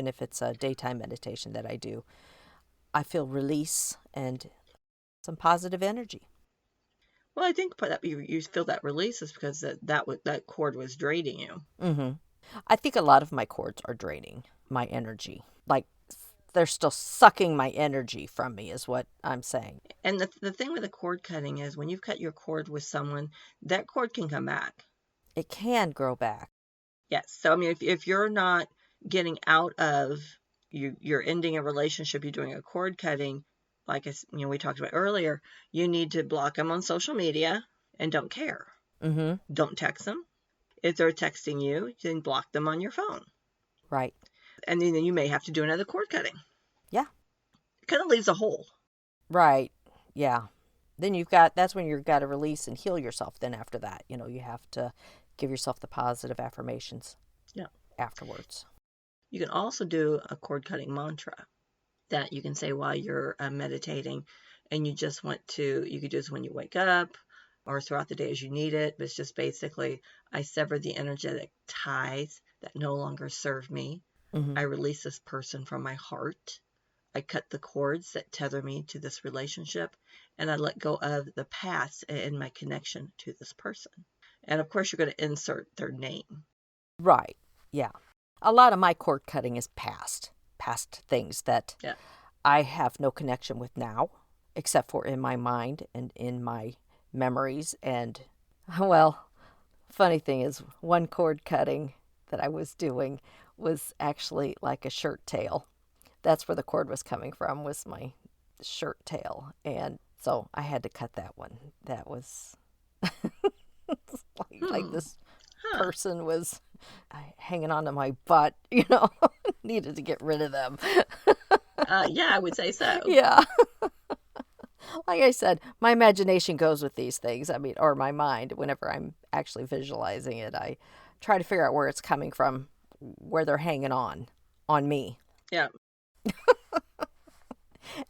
Speaker 2: if it's a daytime meditation that I do, I feel release and some positive energy.
Speaker 3: Well, I think that you feel that release is because that cord was draining you.
Speaker 2: Mm-hmm. I think a lot of my cords are draining my energy. Like, they're still sucking my energy from me, is what I'm saying.
Speaker 3: And the thing with the cord cutting is, when you've cut your cord with someone, that cord can come back.
Speaker 2: It can grow back.
Speaker 3: Yes. So, I mean, if you're not getting out of, you're ending a relationship, you're doing a cord cutting, like we talked about earlier, you need to block them on social media and don't care.
Speaker 2: Mm-hmm.
Speaker 3: Don't text them. If they're texting you, then block them on your phone.
Speaker 2: Right.
Speaker 3: And then you may have to do another cord cutting.
Speaker 2: Yeah.
Speaker 3: It kind of leaves a hole.
Speaker 2: Right. Yeah. Then that's when you've got to release and heal yourself. Then after that, you have to give yourself the positive affirmations.
Speaker 3: Yeah.
Speaker 2: Afterwards.
Speaker 3: You can also do a cord cutting mantra that you can say while you're meditating, and you could do this when you wake up or throughout the day as you need it. But it's just basically, I sever the energetic ties that no longer serve me.
Speaker 2: Mm-hmm.
Speaker 3: I release this person from my heart. I cut the cords that tether me to this relationship, and I let go of the past and my connection to this person. And of course, you're going to insert their name.
Speaker 2: Right. Yeah. A lot of my cord cutting is past things that I have no connection with now, except for in my mind and in my memories. And, well, funny thing is, one cord cutting that I was doing was actually like a shirt tail. That's where the cord was coming from, was my shirt tail. And so I had to cut that one. That was like this person was hanging onto my butt, needed to get rid of them.
Speaker 3: Yeah, I would say so.
Speaker 2: Yeah. Like I said, my imagination goes with these things. I mean, or my mind, whenever I'm actually visualizing it, I try to figure out where it's coming from, where they're hanging on me.
Speaker 3: Yeah.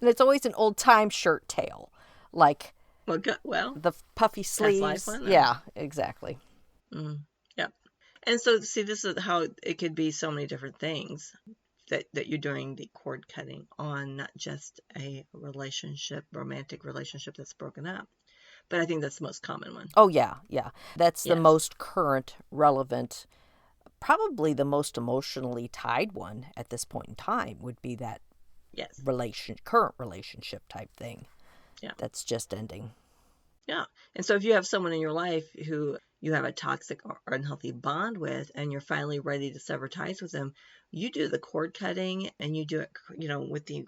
Speaker 2: And it's always an old time shirt tail, like the puffy sleeves. Yeah, exactly.
Speaker 3: Yeah. And so, see, this is how it could be so many different things that you're doing the cord cutting on, not just a romantic relationship that's broken up. But I think that's the most common one.
Speaker 2: Oh, yeah. That's the most current, relevant, probably the most emotionally tied one at this point in time would be that
Speaker 3: Yes.
Speaker 2: current relationship type thing.
Speaker 3: Yeah.
Speaker 2: That's just ending.
Speaker 3: Yeah. And so if you have someone in your life who you have a toxic or unhealthy bond with, and you're finally ready to sever ties with them, you do the cord cutting and you do it, with the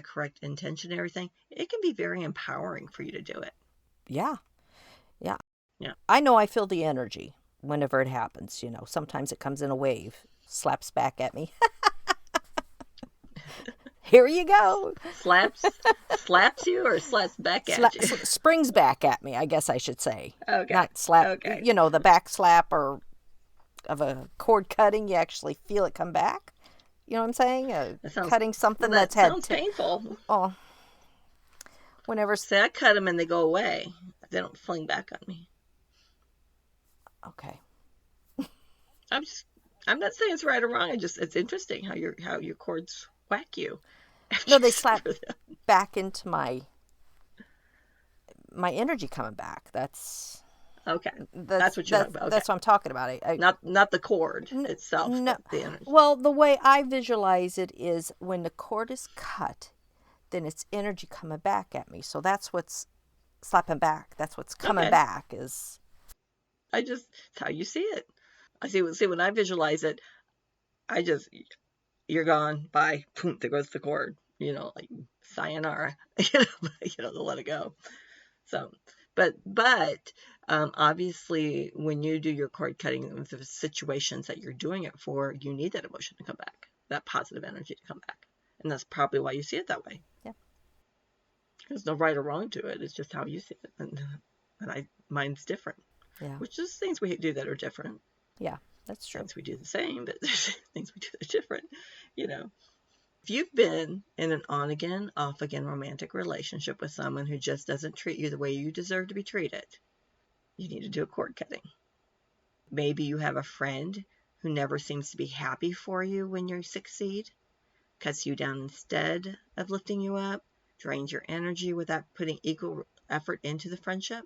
Speaker 3: correct intention and everything. It can be very empowering for you to do it.
Speaker 2: Yeah. Yeah.
Speaker 3: Yeah.
Speaker 2: I know I feel the energy whenever it happens. Sometimes it comes in a wave, slaps back at me. Here you go.
Speaker 3: Slaps you or slaps back at you?
Speaker 2: Springs back at me, I guess I should say.
Speaker 3: Okay.
Speaker 2: Not slap,
Speaker 3: Okay.
Speaker 2: the back slap or of a cord cutting, you actually feel it come back. You know what I'm saying? Cutting something that's had...
Speaker 3: sounds painful.
Speaker 2: Oh. Whenever...
Speaker 3: Say I cut them and they go away. They don't fling back on me.
Speaker 2: Okay.
Speaker 3: I'm not saying it's right or wrong. It's interesting how your cords whack you.
Speaker 2: No, they slap back into my energy coming back. That's
Speaker 3: okay. That's what you're talking about. Okay.
Speaker 2: That's what I'm talking about.
Speaker 3: Not the cord itself.
Speaker 2: No.
Speaker 3: The energy.
Speaker 2: Well, the way I visualize it is when the cord is cut, then it's energy coming back at me. So that's what's slapping back. That's what's coming back is.
Speaker 3: It's how you see it. I see when I visualize it, you're gone, bye, boom, there goes the cord, like sayonara, to let it go. So, but obviously when you do your cord cutting with the situations that you're doing it for, you need that emotion to come back, that positive energy to come back. And that's probably why you see it that way.
Speaker 2: Yeah.
Speaker 3: There's no right or wrong to it. It's just how you see it. And mine's different.
Speaker 2: Yeah.
Speaker 3: Which is things we do that are different.
Speaker 2: Yeah, that's true.
Speaker 3: Things we do the same, but there's things we do that are different, If you've been in an on-again, off-again romantic relationship with someone who just doesn't treat you the way you deserve to be treated, you need to do a cord cutting. Maybe you have a friend who never seems to be happy for you when you succeed, cuts you down instead of lifting you up, drains your energy without putting equal effort into the friendship.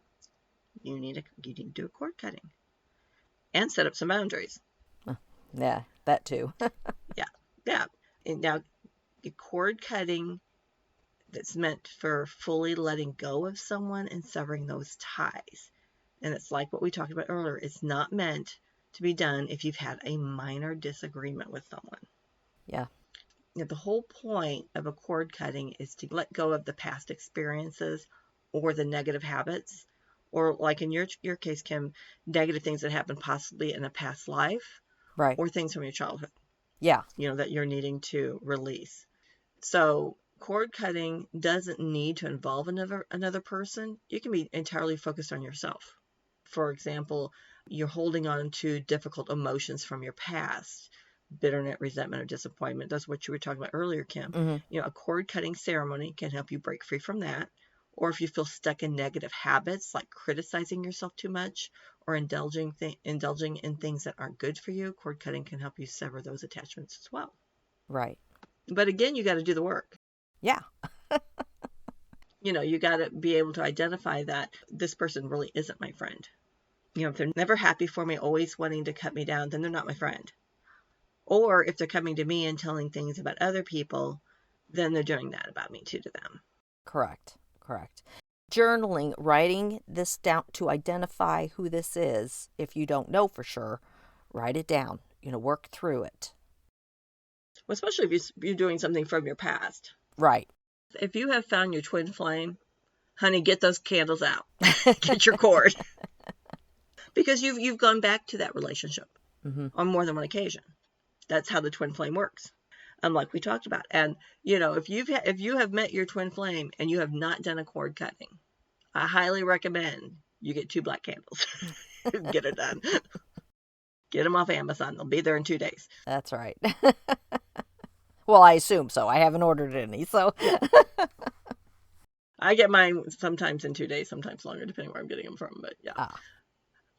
Speaker 3: You need to do a cord cutting and set up some boundaries.
Speaker 2: Yeah, that too.
Speaker 3: Yeah. And now, the cord cutting that's meant for fully letting go of someone and severing those ties. And it's like what we talked about earlier. It's not meant to be done if you've had a minor disagreement with someone.
Speaker 2: Yeah.
Speaker 3: The whole point of a cord cutting is to let go of the past experiences or the negative habits, or like in your case, Kim, negative things that happened possibly in a past life,
Speaker 2: right,
Speaker 3: or things from your childhood.
Speaker 2: Yeah.
Speaker 3: That you're needing to release. So cord cutting doesn't need to involve another person. You can be entirely focused on yourself. For example, you're holding on to difficult emotions from your past, bitterness, resentment, or disappointment. That's what you were talking about earlier, Kim.
Speaker 2: Mm-hmm.
Speaker 3: A cord cutting ceremony can help you break free from that. Or if you feel stuck in negative habits like criticizing yourself too much or indulging in things that aren't good for you, cord cutting can help you sever those attachments as well.
Speaker 2: Right.
Speaker 3: But again, you got to do the work.
Speaker 2: Yeah.
Speaker 3: You got to be able to identify that this person really isn't my friend. If they're never happy for me, always wanting to cut me down, then they're not my friend. Or if they're coming to me and telling things about other people, then they're doing that about me too to them.
Speaker 2: Correct. Journaling, writing this down to identify who this is. If you don't know for sure, write it down. Work through it.
Speaker 3: Well, especially if you're doing something from your past.
Speaker 2: Right.
Speaker 3: If you have found your twin flame, honey, get those candles out. Get your cord. Because you've gone back to that relationship on more than one occasion. That's how the twin flame works. Like we talked about. And, if you have met your twin flame and you have not done a cord cutting, I highly recommend you get 2 black candles. Get it done. Get them off Amazon. They'll be there in 2 days.
Speaker 2: That's right. Well, I assume so. I haven't ordered any, so.
Speaker 3: I get mine sometimes in 2 days, sometimes longer, depending where I'm getting them from. But yeah,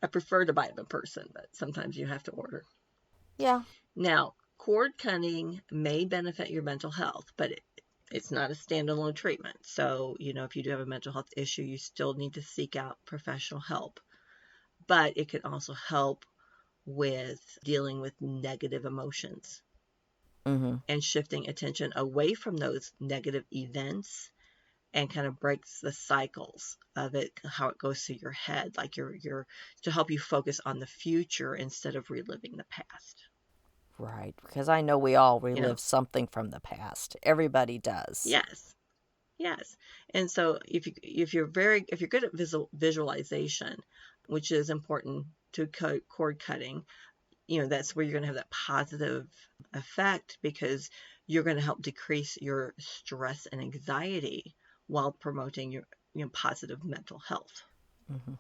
Speaker 3: I prefer to buy them in person, but sometimes you have to order.
Speaker 2: Yeah.
Speaker 3: Now, cord cutting may benefit your mental health, but it's not a standalone treatment. So, if you do have a mental health issue, you still need to seek out professional help. But it can also help with dealing with negative emotions. and shifting attention away from those negative events and kind of breaks the cycles of it, how it goes through your head, like you're to help you focus on the future instead of reliving the past.
Speaker 2: Right, because I know we all
Speaker 3: You know,
Speaker 2: relive something from the past. Everybody does.
Speaker 3: yes, yes. And so if you're good at visualization, which is important to cord cutting, that's where you're going to have that positive effect because you're going to help decrease your stress and anxiety while promoting your positive mental health.
Speaker 2: Hmm.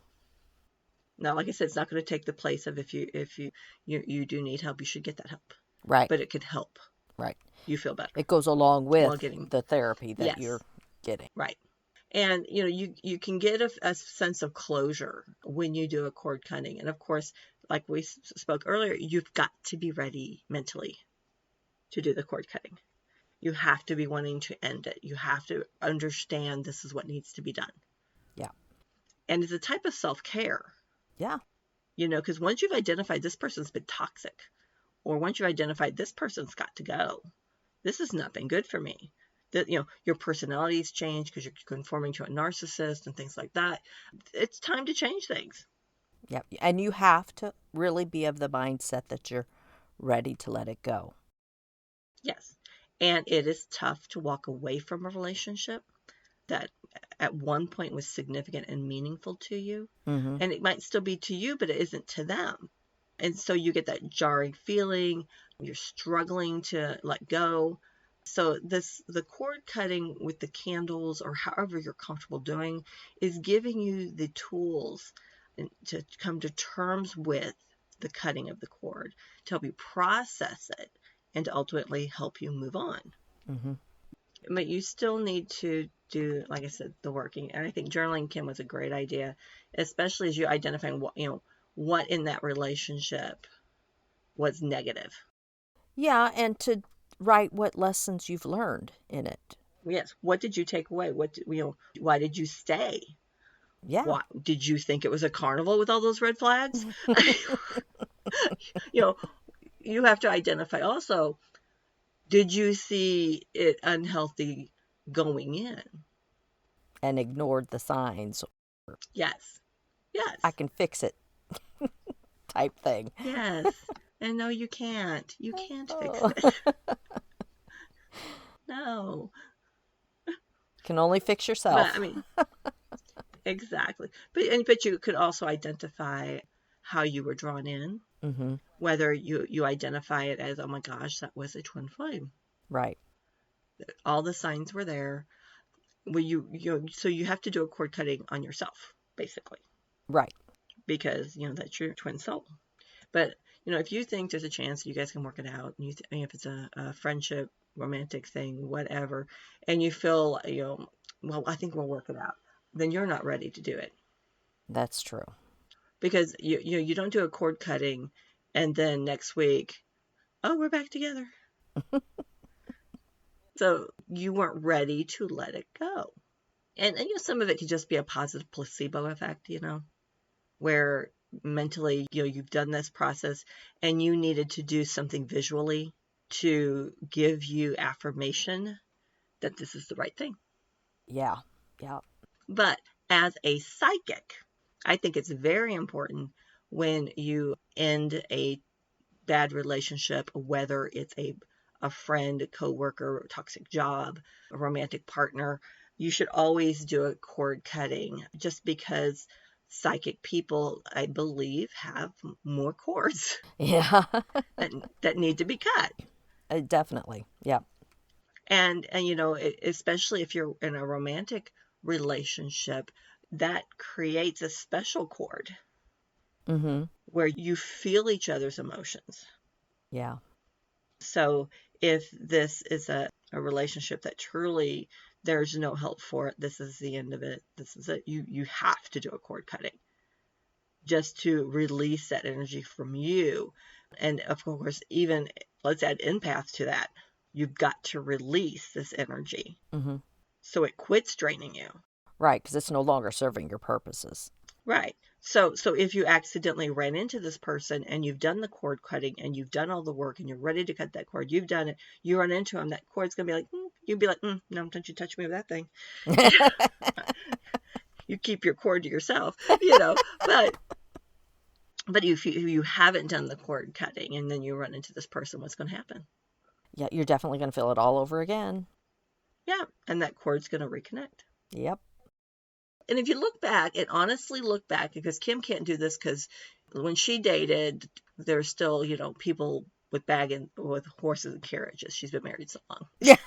Speaker 3: Now, like I said, it's not going to take the place of if you do need help, you should get that help.
Speaker 2: Right,
Speaker 3: But it could help
Speaker 2: right.
Speaker 3: you feel better
Speaker 2: It goes along
Speaker 3: while
Speaker 2: with
Speaker 3: getting,
Speaker 2: the therapy that you're
Speaker 3: yes,
Speaker 2: getting.
Speaker 3: right. And you can get a sense of closure when you do a cord cutting. And of course, like we spoke earlier, you've got to be ready mentally to do the cord cutting. You have to be wanting to end it. You have to understand this is what needs to be done.
Speaker 2: Yeah.
Speaker 3: And it's a type of self-care,
Speaker 2: Yeah.
Speaker 3: because once you've identified this person's been toxic, or once you've identified this person's got to go, this has not been good for me. That your personality's changed because you're conforming to a narcissist and things like that. It's time to change things.
Speaker 2: Yeah. And you have to really be of the mindset that you're ready to let it go.
Speaker 3: Yes. And it is tough to walk away from a relationship that at one point was significant and meaningful to you.
Speaker 2: Mm-hmm.
Speaker 3: And it might still be to you, but it isn't to them. And so you get that jarring feeling. You're struggling to let go. So the cord cutting with the candles or however you're comfortable doing is giving you the tools to come to terms with the cutting of the cord, to help you process it and to ultimately help you move on.
Speaker 2: Mm-hmm.
Speaker 3: But you still need to do, like I said, the working. And I think journaling, Kim, was a great idea, especially as you identifying what in that relationship was negative.
Speaker 2: Yeah, and to write what lessons you've learned in it.
Speaker 3: Yes. What did you take away? Why did you stay?
Speaker 2: Yeah.
Speaker 3: Why did you think it was a carnival with all those red flags? you know, you have to identify also, did you see it unhealthy going in?
Speaker 2: And ignored the signs.
Speaker 3: Yes.
Speaker 2: I
Speaker 3: Yes.
Speaker 2: can fix it type thing.
Speaker 3: Yes. And no, you can't. You can't fix
Speaker 2: Oh.
Speaker 3: it. No.
Speaker 2: Can only fix
Speaker 3: But I
Speaker 2: yourself.
Speaker 3: mean, exactly. But you could also identify how you were drawn in,
Speaker 2: Mm-hmm.
Speaker 3: whether you identify it as, oh my gosh, that was a twin flame.
Speaker 2: Right.
Speaker 3: All the signs were there. Well, so you have to do a cord cutting on yourself, basically,
Speaker 2: Right.
Speaker 3: because that's your twin soul. But if you think there's a chance you guys can work it out, and if it's a friendship, romantic thing, whatever, and you feel well, I think we'll work it out, then you're not ready to do it.
Speaker 2: That's true.
Speaker 3: Because you don't do a cord cutting and then next week, oh, we're back together. So you weren't ready to let it go. And some of it could just be a positive placebo effect, where mentally, you've done this process and you needed to do something visually to give you affirmation that this is the right thing.
Speaker 2: Yeah. Yeah.
Speaker 3: But as a psychic, I think it's very important when you end a bad relationship, whether it's a friend, a coworker, a toxic job, a romantic partner, you should always do a cord cutting, just because psychic people, I believe, have more cords
Speaker 2: Yeah.
Speaker 3: that need to be cut.
Speaker 2: Definitely. Yeah.
Speaker 3: And especially if you're in a romantic relationship, that creates a special cord
Speaker 2: Mm-hmm.
Speaker 3: where you feel each other's emotions.
Speaker 2: Yeah.
Speaker 3: So if this is a relationship that truly there's no help for it, this is the end of it, this is it, you have to do a cord cutting just to release that energy from you. And of course, even let's add empath to that. You've got to release this energy
Speaker 2: Mm-hmm.
Speaker 3: so it quits draining you.
Speaker 2: Right, because it's no longer serving your purposes.
Speaker 3: Right. So if you accidentally ran into this person and you've done the cord cutting and you've done all the work and you're ready to cut that cord, you've done it, you run into them, that cord's going to be like, you'd be like, no, don't you touch me with that thing. You keep your cord to yourself, but if you haven't done the cord cutting and then you run into this person, what's going to happen?
Speaker 2: Yeah, you're definitely going to feel it all over again.
Speaker 3: Yeah, and that cord's going to reconnect.
Speaker 2: Yep.
Speaker 3: And if you look back, and honestly look back, because Kim can't do this because when she dated, there's still, people with with horses and carriages. She's been married so long.
Speaker 2: Yeah.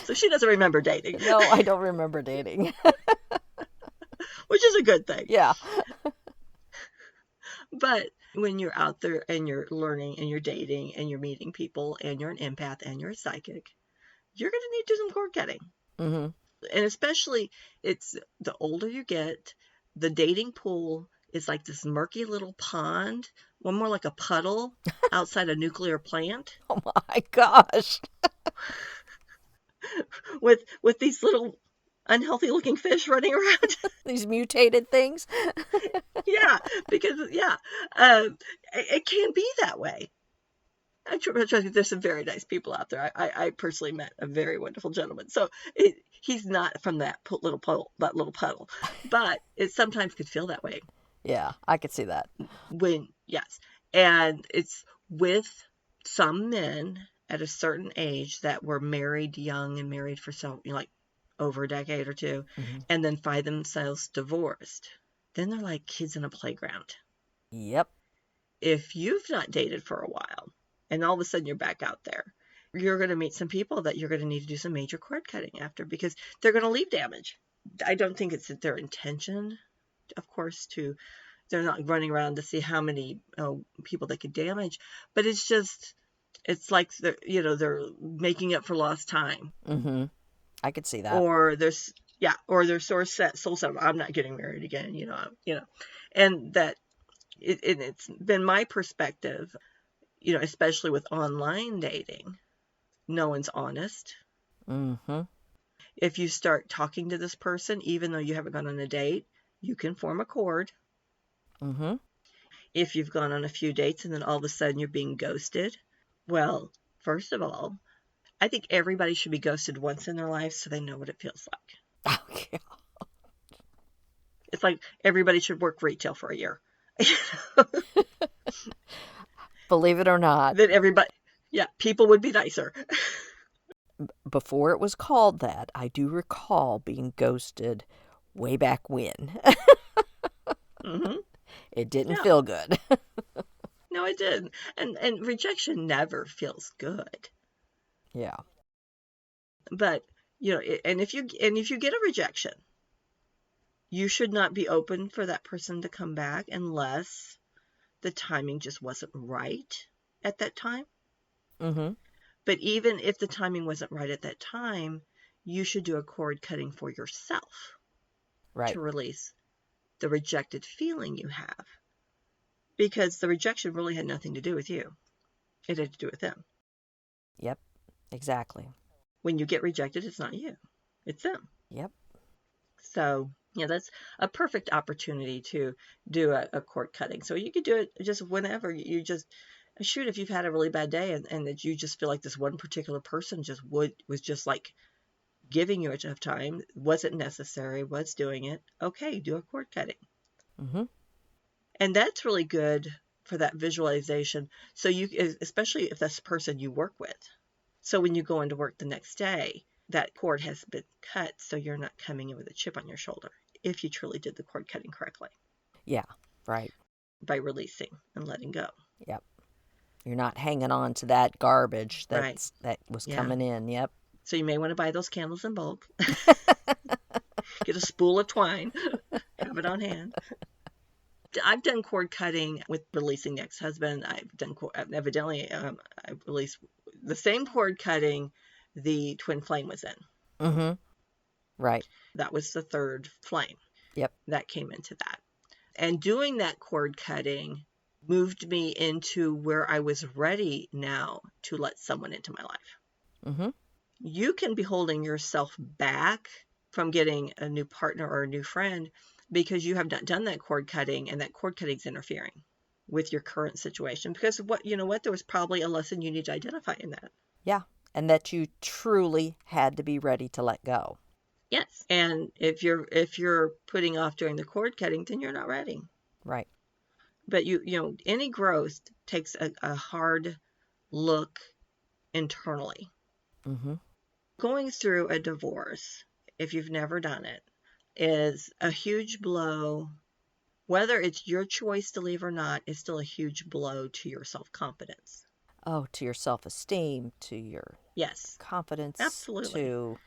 Speaker 3: So she doesn't remember dating.
Speaker 2: No, I don't remember dating.
Speaker 3: Which is a good thing.
Speaker 2: Yeah.
Speaker 3: But when you're out there and you're learning and you're dating and you're meeting people and you're an empath and you're a psychic, you're going to need to do some cord cutting.
Speaker 2: Mm-hmm.
Speaker 3: And especially, it's the older you get, the dating pool is like this murky little pond, one more like a puddle outside a nuclear plant.
Speaker 2: Oh my gosh.
Speaker 3: with these little unhealthy looking fish running around.
Speaker 2: These mutated things.
Speaker 3: Yeah, because it can be that way. There's some very nice people out there. I personally met a very wonderful gentleman. So he's not from that little puddle, but it sometimes could feel that way.
Speaker 2: Yeah, I could see that.
Speaker 3: Yes, and it's with some men at a certain age that were married young and married for like over a decade or two, and then find themselves divorced. Then they're like kids in a playground.
Speaker 2: Yep.
Speaker 3: If you've not dated for a while, and all of a sudden you're back out there, you're going to meet some people that you're going to need to do some major cord cutting after, because they're going to leave damage. I don't think it's their intention, of course, they're not running around to see how many people they could damage, but it's like they're making up for lost time.
Speaker 2: Mm-hmm. I could see that.
Speaker 3: Or they're soul set. I'm not getting married again, and that it's been my perspective, especially with online dating, no one's honest.
Speaker 2: Mm-hmm.
Speaker 3: If you start talking to this person, even though you haven't gone on a date, you can form a cord.
Speaker 2: Mm-hmm.
Speaker 3: If you've gone on a few dates and then all of a sudden you're being ghosted, well, first of all, I think everybody should be ghosted once in their life so they know what it feels like.
Speaker 2: Okay.
Speaker 3: It's like everybody should work retail for a year.
Speaker 2: Believe it or not.
Speaker 3: Then people would be nicer.
Speaker 2: Before it was called that, I do recall being ghosted way back when.
Speaker 3: Mm-hmm.
Speaker 2: It didn't feel good.
Speaker 3: No, it didn't. And rejection never feels good.
Speaker 2: Yeah.
Speaker 3: But, and if you get a rejection, you should not be open for that person to come back unless the timing just wasn't right at that time.
Speaker 2: Mm-hmm.
Speaker 3: But even if the timing wasn't right at that time, you should do a cord cutting for yourself.
Speaker 2: Right.
Speaker 3: To release the rejected feeling you have. Because the rejection really had nothing to do with you. It had to do with them.
Speaker 2: Yep. Exactly.
Speaker 3: When you get rejected, it's not you. It's them.
Speaker 2: Yep.
Speaker 3: So, that's a perfect opportunity to do a cord cutting. So you could do it just whenever. You just shoot, if you've had a really bad day and that you just feel like this one particular person was just like giving you a tough time, wasn't necessary, was doing it, okay, do a cord cutting.
Speaker 2: Mm-hmm.
Speaker 3: And that's really good for that visualization. So especially if that's the person you work with. So when you go into work the next day, that cord has been cut, so you're not coming in with a chip on your shoulder if you truly did the cord cutting correctly.
Speaker 2: Yeah, right.
Speaker 3: By releasing and letting go.
Speaker 2: Yep. You're not hanging on to that garbage that was
Speaker 3: Yeah.
Speaker 2: coming in. Yep.
Speaker 3: So you may want to buy those candles in bulk. Get a spool of twine. Have it on hand. I've done cord cutting with releasing the ex-husband. I've done evidently I released the same cord cutting the twin flame was in.
Speaker 2: Mm-hmm. Right.
Speaker 3: That was the third flame.
Speaker 2: Yep.
Speaker 3: That came into that. And doing that cord cutting moved me into where I was ready now to let someone into my life.
Speaker 2: Mm-hmm.
Speaker 3: You can be holding yourself back from getting a new partner or a new friend because you have not done that cord cutting, and that cord cutting is interfering with your current situation. Because there was probably a lesson you need to identify in that.
Speaker 2: Yeah. And that you truly had to be ready to let go.
Speaker 3: Yes. And if you're putting off doing the cord cutting, then you're not ready.
Speaker 2: Right.
Speaker 3: But any growth takes a hard look internally.
Speaker 2: Mm-hmm.
Speaker 3: Going through a divorce, if you've never done it, is a huge blow. Whether it's your choice to leave or not, is still a huge blow to your self-confidence.
Speaker 2: Oh, to your self-esteem, to your
Speaker 3: Yes,
Speaker 2: confidence,
Speaker 3: absolutely.
Speaker 2: to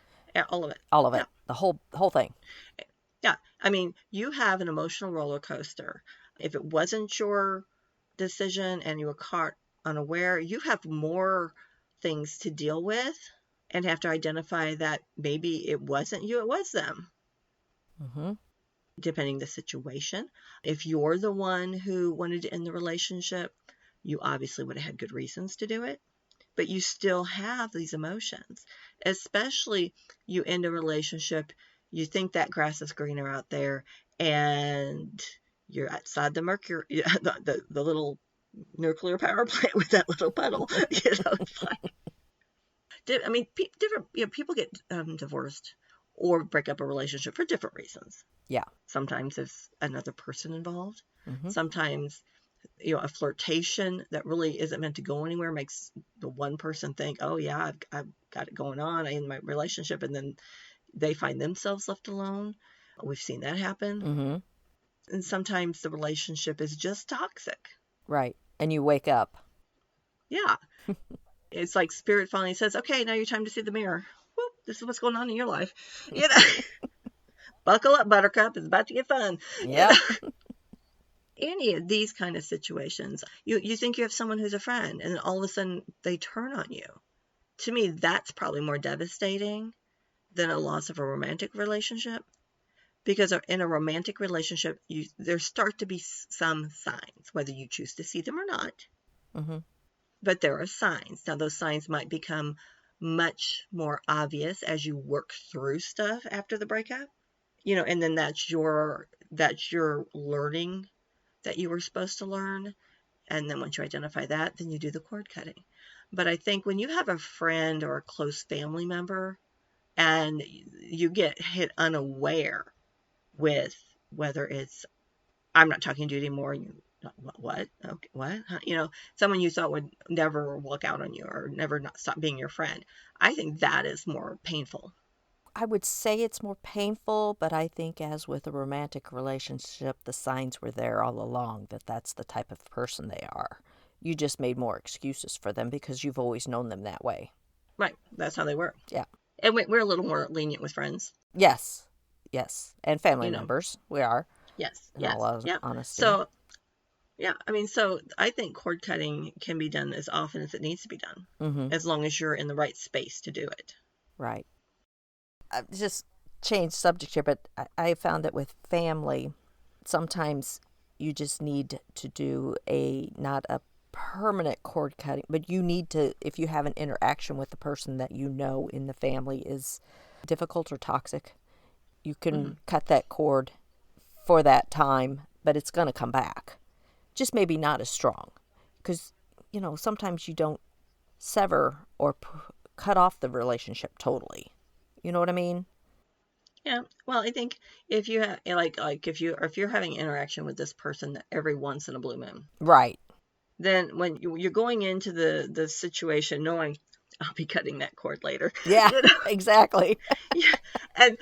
Speaker 3: All of it.
Speaker 2: all of
Speaker 3: Yeah.
Speaker 2: it, the whole thing.
Speaker 3: Yeah. I mean, you have an emotional roller coaster. If it wasn't your decision and you were caught unaware, you have more things to deal with and have to identify that maybe it wasn't you, it was them,
Speaker 2: Mm-hmm.
Speaker 3: depending the situation. If you're the one who wanted to end the relationship, you obviously would have had good reasons to do it, but you still have these emotions, especially you end a relationship, you think that grass is greener out there, and you're outside the mercury, the little nuclear power plant with that little puddle. It's like, I mean, different, people get divorced or break up a relationship for different reasons.
Speaker 2: Yeah.
Speaker 3: Sometimes there's another person involved.
Speaker 2: Mm-hmm.
Speaker 3: Sometimes, a flirtation that really isn't meant to go anywhere makes the one person think, oh yeah, I've got it going on in my relationship, and then they find themselves left alone. We've seen that happen.
Speaker 2: Mm-hmm.
Speaker 3: And sometimes the relationship is just toxic.
Speaker 2: Right. And you wake up.
Speaker 3: Yeah. It's like spirit finally says, okay, now your time to see the mirror. Whoop, this is what's going on in your life. Buckle up, buttercup. It's about to get fun.
Speaker 2: Yep.
Speaker 3: Any of these kind of situations, you think you have someone who's a friend, and then all of a sudden they turn on you. To me, that's probably more devastating than a loss of a romantic relationship. Because in a romantic relationship, there start to be some signs, whether you choose to see them or not.
Speaker 2: Mm-hmm.
Speaker 3: But there are signs. Now, those signs might become much more obvious as you work through stuff after the breakup. And then that's your learning that you were supposed to learn. And then once you identify that, then you do the cord cutting. But I think when you have a friend or a close family member and you get hit unaware with whether it's, I'm not talking to you anymore, and you, what? Okay, what? Huh? Someone you thought would never walk out on you or never not stop being your friend. I think that is more painful.
Speaker 2: I would say it's more painful, but I think as with a romantic relationship, the signs were there all along that that's the type of person they are. You just made more excuses for them because you've always known them that way.
Speaker 3: Right. That's how they were.
Speaker 2: Yeah.
Speaker 3: And we're a little more lenient with friends.
Speaker 2: Yes. Yes. And family
Speaker 3: You know.
Speaker 2: members. We are.
Speaker 3: Yes.
Speaker 2: In
Speaker 3: Yes.
Speaker 2: all
Speaker 3: Yeah.
Speaker 2: honesty.
Speaker 3: So, yeah. I mean, so I think cord cutting can be done as often as it needs to be done,
Speaker 2: Mm-hmm.
Speaker 3: as long as you're in the right space to do it.
Speaker 2: Right. I just changed subject here, but I found that with family, sometimes you just need to do not a permanent cord cutting, but you need to, if you have an interaction with the person that you know in the family is difficult or toxic, you can cut that cord for that time, but it's going to come back. Just maybe not as strong. Because, sometimes you don't sever or cut off the relationship totally. You know what I mean?
Speaker 3: Yeah. Well, I think if you have like if you're having interaction with this person every once in a blue moon,
Speaker 2: Right.
Speaker 3: then when you're going into the situation knowing I'll be cutting that cord later.
Speaker 2: Yeah, exactly.
Speaker 3: Yeah. And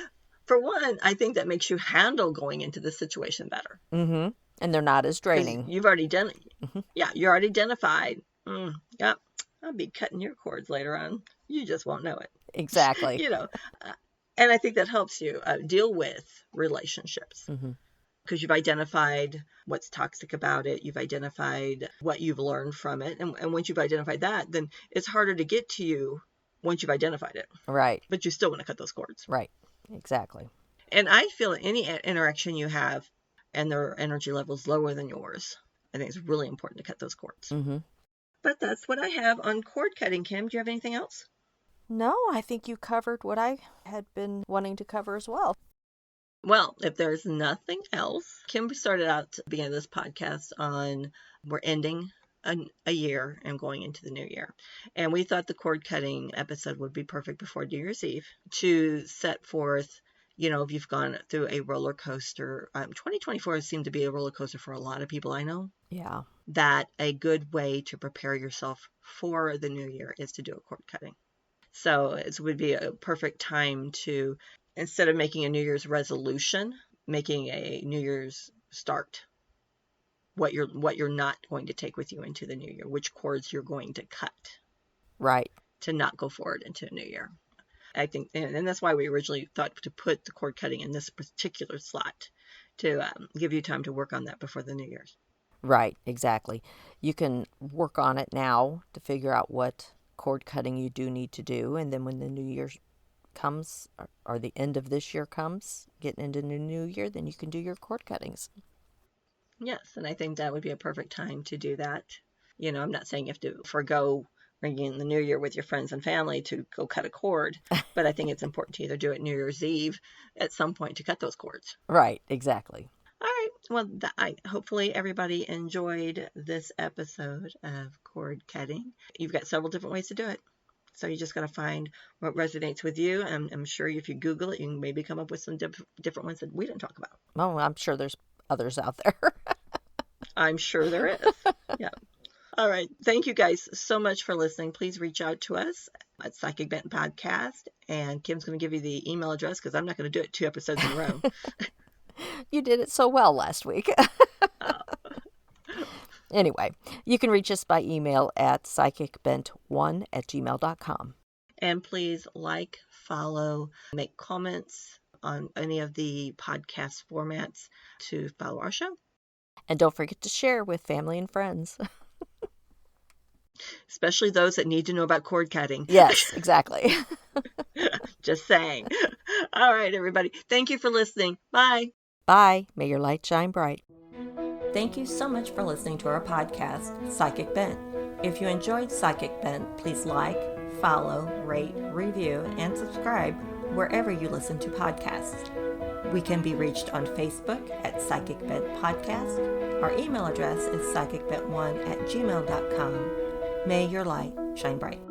Speaker 3: for one, I think that makes you handle going into the situation better.
Speaker 2: Mm-hmm. And they're not as
Speaker 3: Because
Speaker 2: draining.
Speaker 3: you've already done it. Yeah, you're already identified. Yeah, I'll be cutting your cords later on. You just won't know it.
Speaker 2: Exactly.
Speaker 3: And I think that helps you deal with relationships.
Speaker 2: Mm-hmm.
Speaker 3: Because you've identified what's toxic about it. You've identified what you've learned from it. And once you've identified that, then it's harder to get to you once you've identified it.
Speaker 2: Right.
Speaker 3: But you still want to cut those cords.
Speaker 2: Right. Exactly.
Speaker 3: And I feel any interaction you have and their energy level is lower than yours, I think it's really important to cut those cords.
Speaker 2: Mm-hmm.
Speaker 3: But that's what I have on cord cutting, Kim. Do you have anything else?
Speaker 2: No, I think you covered what I had been wanting to cover as well.
Speaker 3: Well, if there's nothing else, Kim started out at the beginning of this podcast on we're ending a year and going into the new year. And we thought the cord cutting episode would be perfect before New Year's Eve to set forth, if you've gone through a roller coaster. 2024 seemed to be a roller coaster for a lot of people I know.
Speaker 2: Yeah.
Speaker 3: That a good way to prepare yourself for the new year is to do a cord cutting. So it would be a perfect time to, instead of making a New Year's resolution, making a New Year's start. What you're not going to take with you into the new year, which cords you're going to cut.
Speaker 2: Right.
Speaker 3: To not go forward into a new year. I think, and that's why we originally thought to put the cord cutting in this particular slot to give you time to work on that before the New Year's.
Speaker 2: Right, exactly. You can work on it now to figure out what cord cutting you do need to do, and then when the new year comes, or the end of this year comes, getting into the new year, then you can do your cord cuttings.
Speaker 3: Yes, and I think that would be a perfect time to do that. I'm not saying you have to forego ringing in the new year with your friends and family to go cut a cord, but I think it's important to either do it New Year's Eve at some point to cut those cords.
Speaker 2: Right, exactly.
Speaker 3: All right. Well, hopefully everybody enjoyed this episode of cord cutting. You've got several different ways to do it. So you just got to find what resonates with you. I'm sure if you Google it, you can maybe come up with some different ones that we didn't talk about.
Speaker 2: Oh, I'm sure there's others out there.
Speaker 3: I'm sure there is. Yeah. All right. Thank you guys so much for listening. Please reach out to us at Psychic Bent Podcast. And Kim's going to give you the email address because I'm not going to do it 2 episodes in a row.
Speaker 2: You did it so well last week. Anyway, you can reach us by email at psychicbent1@gmail.com.
Speaker 3: And please follow, make comments on any of the podcast formats to follow our show.
Speaker 2: And don't forget to share with family and friends.
Speaker 3: Especially those that need to know about cord cutting.
Speaker 2: Yes, exactly.
Speaker 3: Just saying. All right, everybody. Thank you for listening. Bye.
Speaker 2: Bye. May your light shine bright.
Speaker 1: Thank you so much for listening to our podcast, Psychic Bent. If you enjoyed Psychic Bent, please follow, rate, review, and subscribe wherever you listen to podcasts. We can be reached on Facebook at Psychic Bent Podcast. Our email address is psychicbent1@gmail.com. May your light shine bright.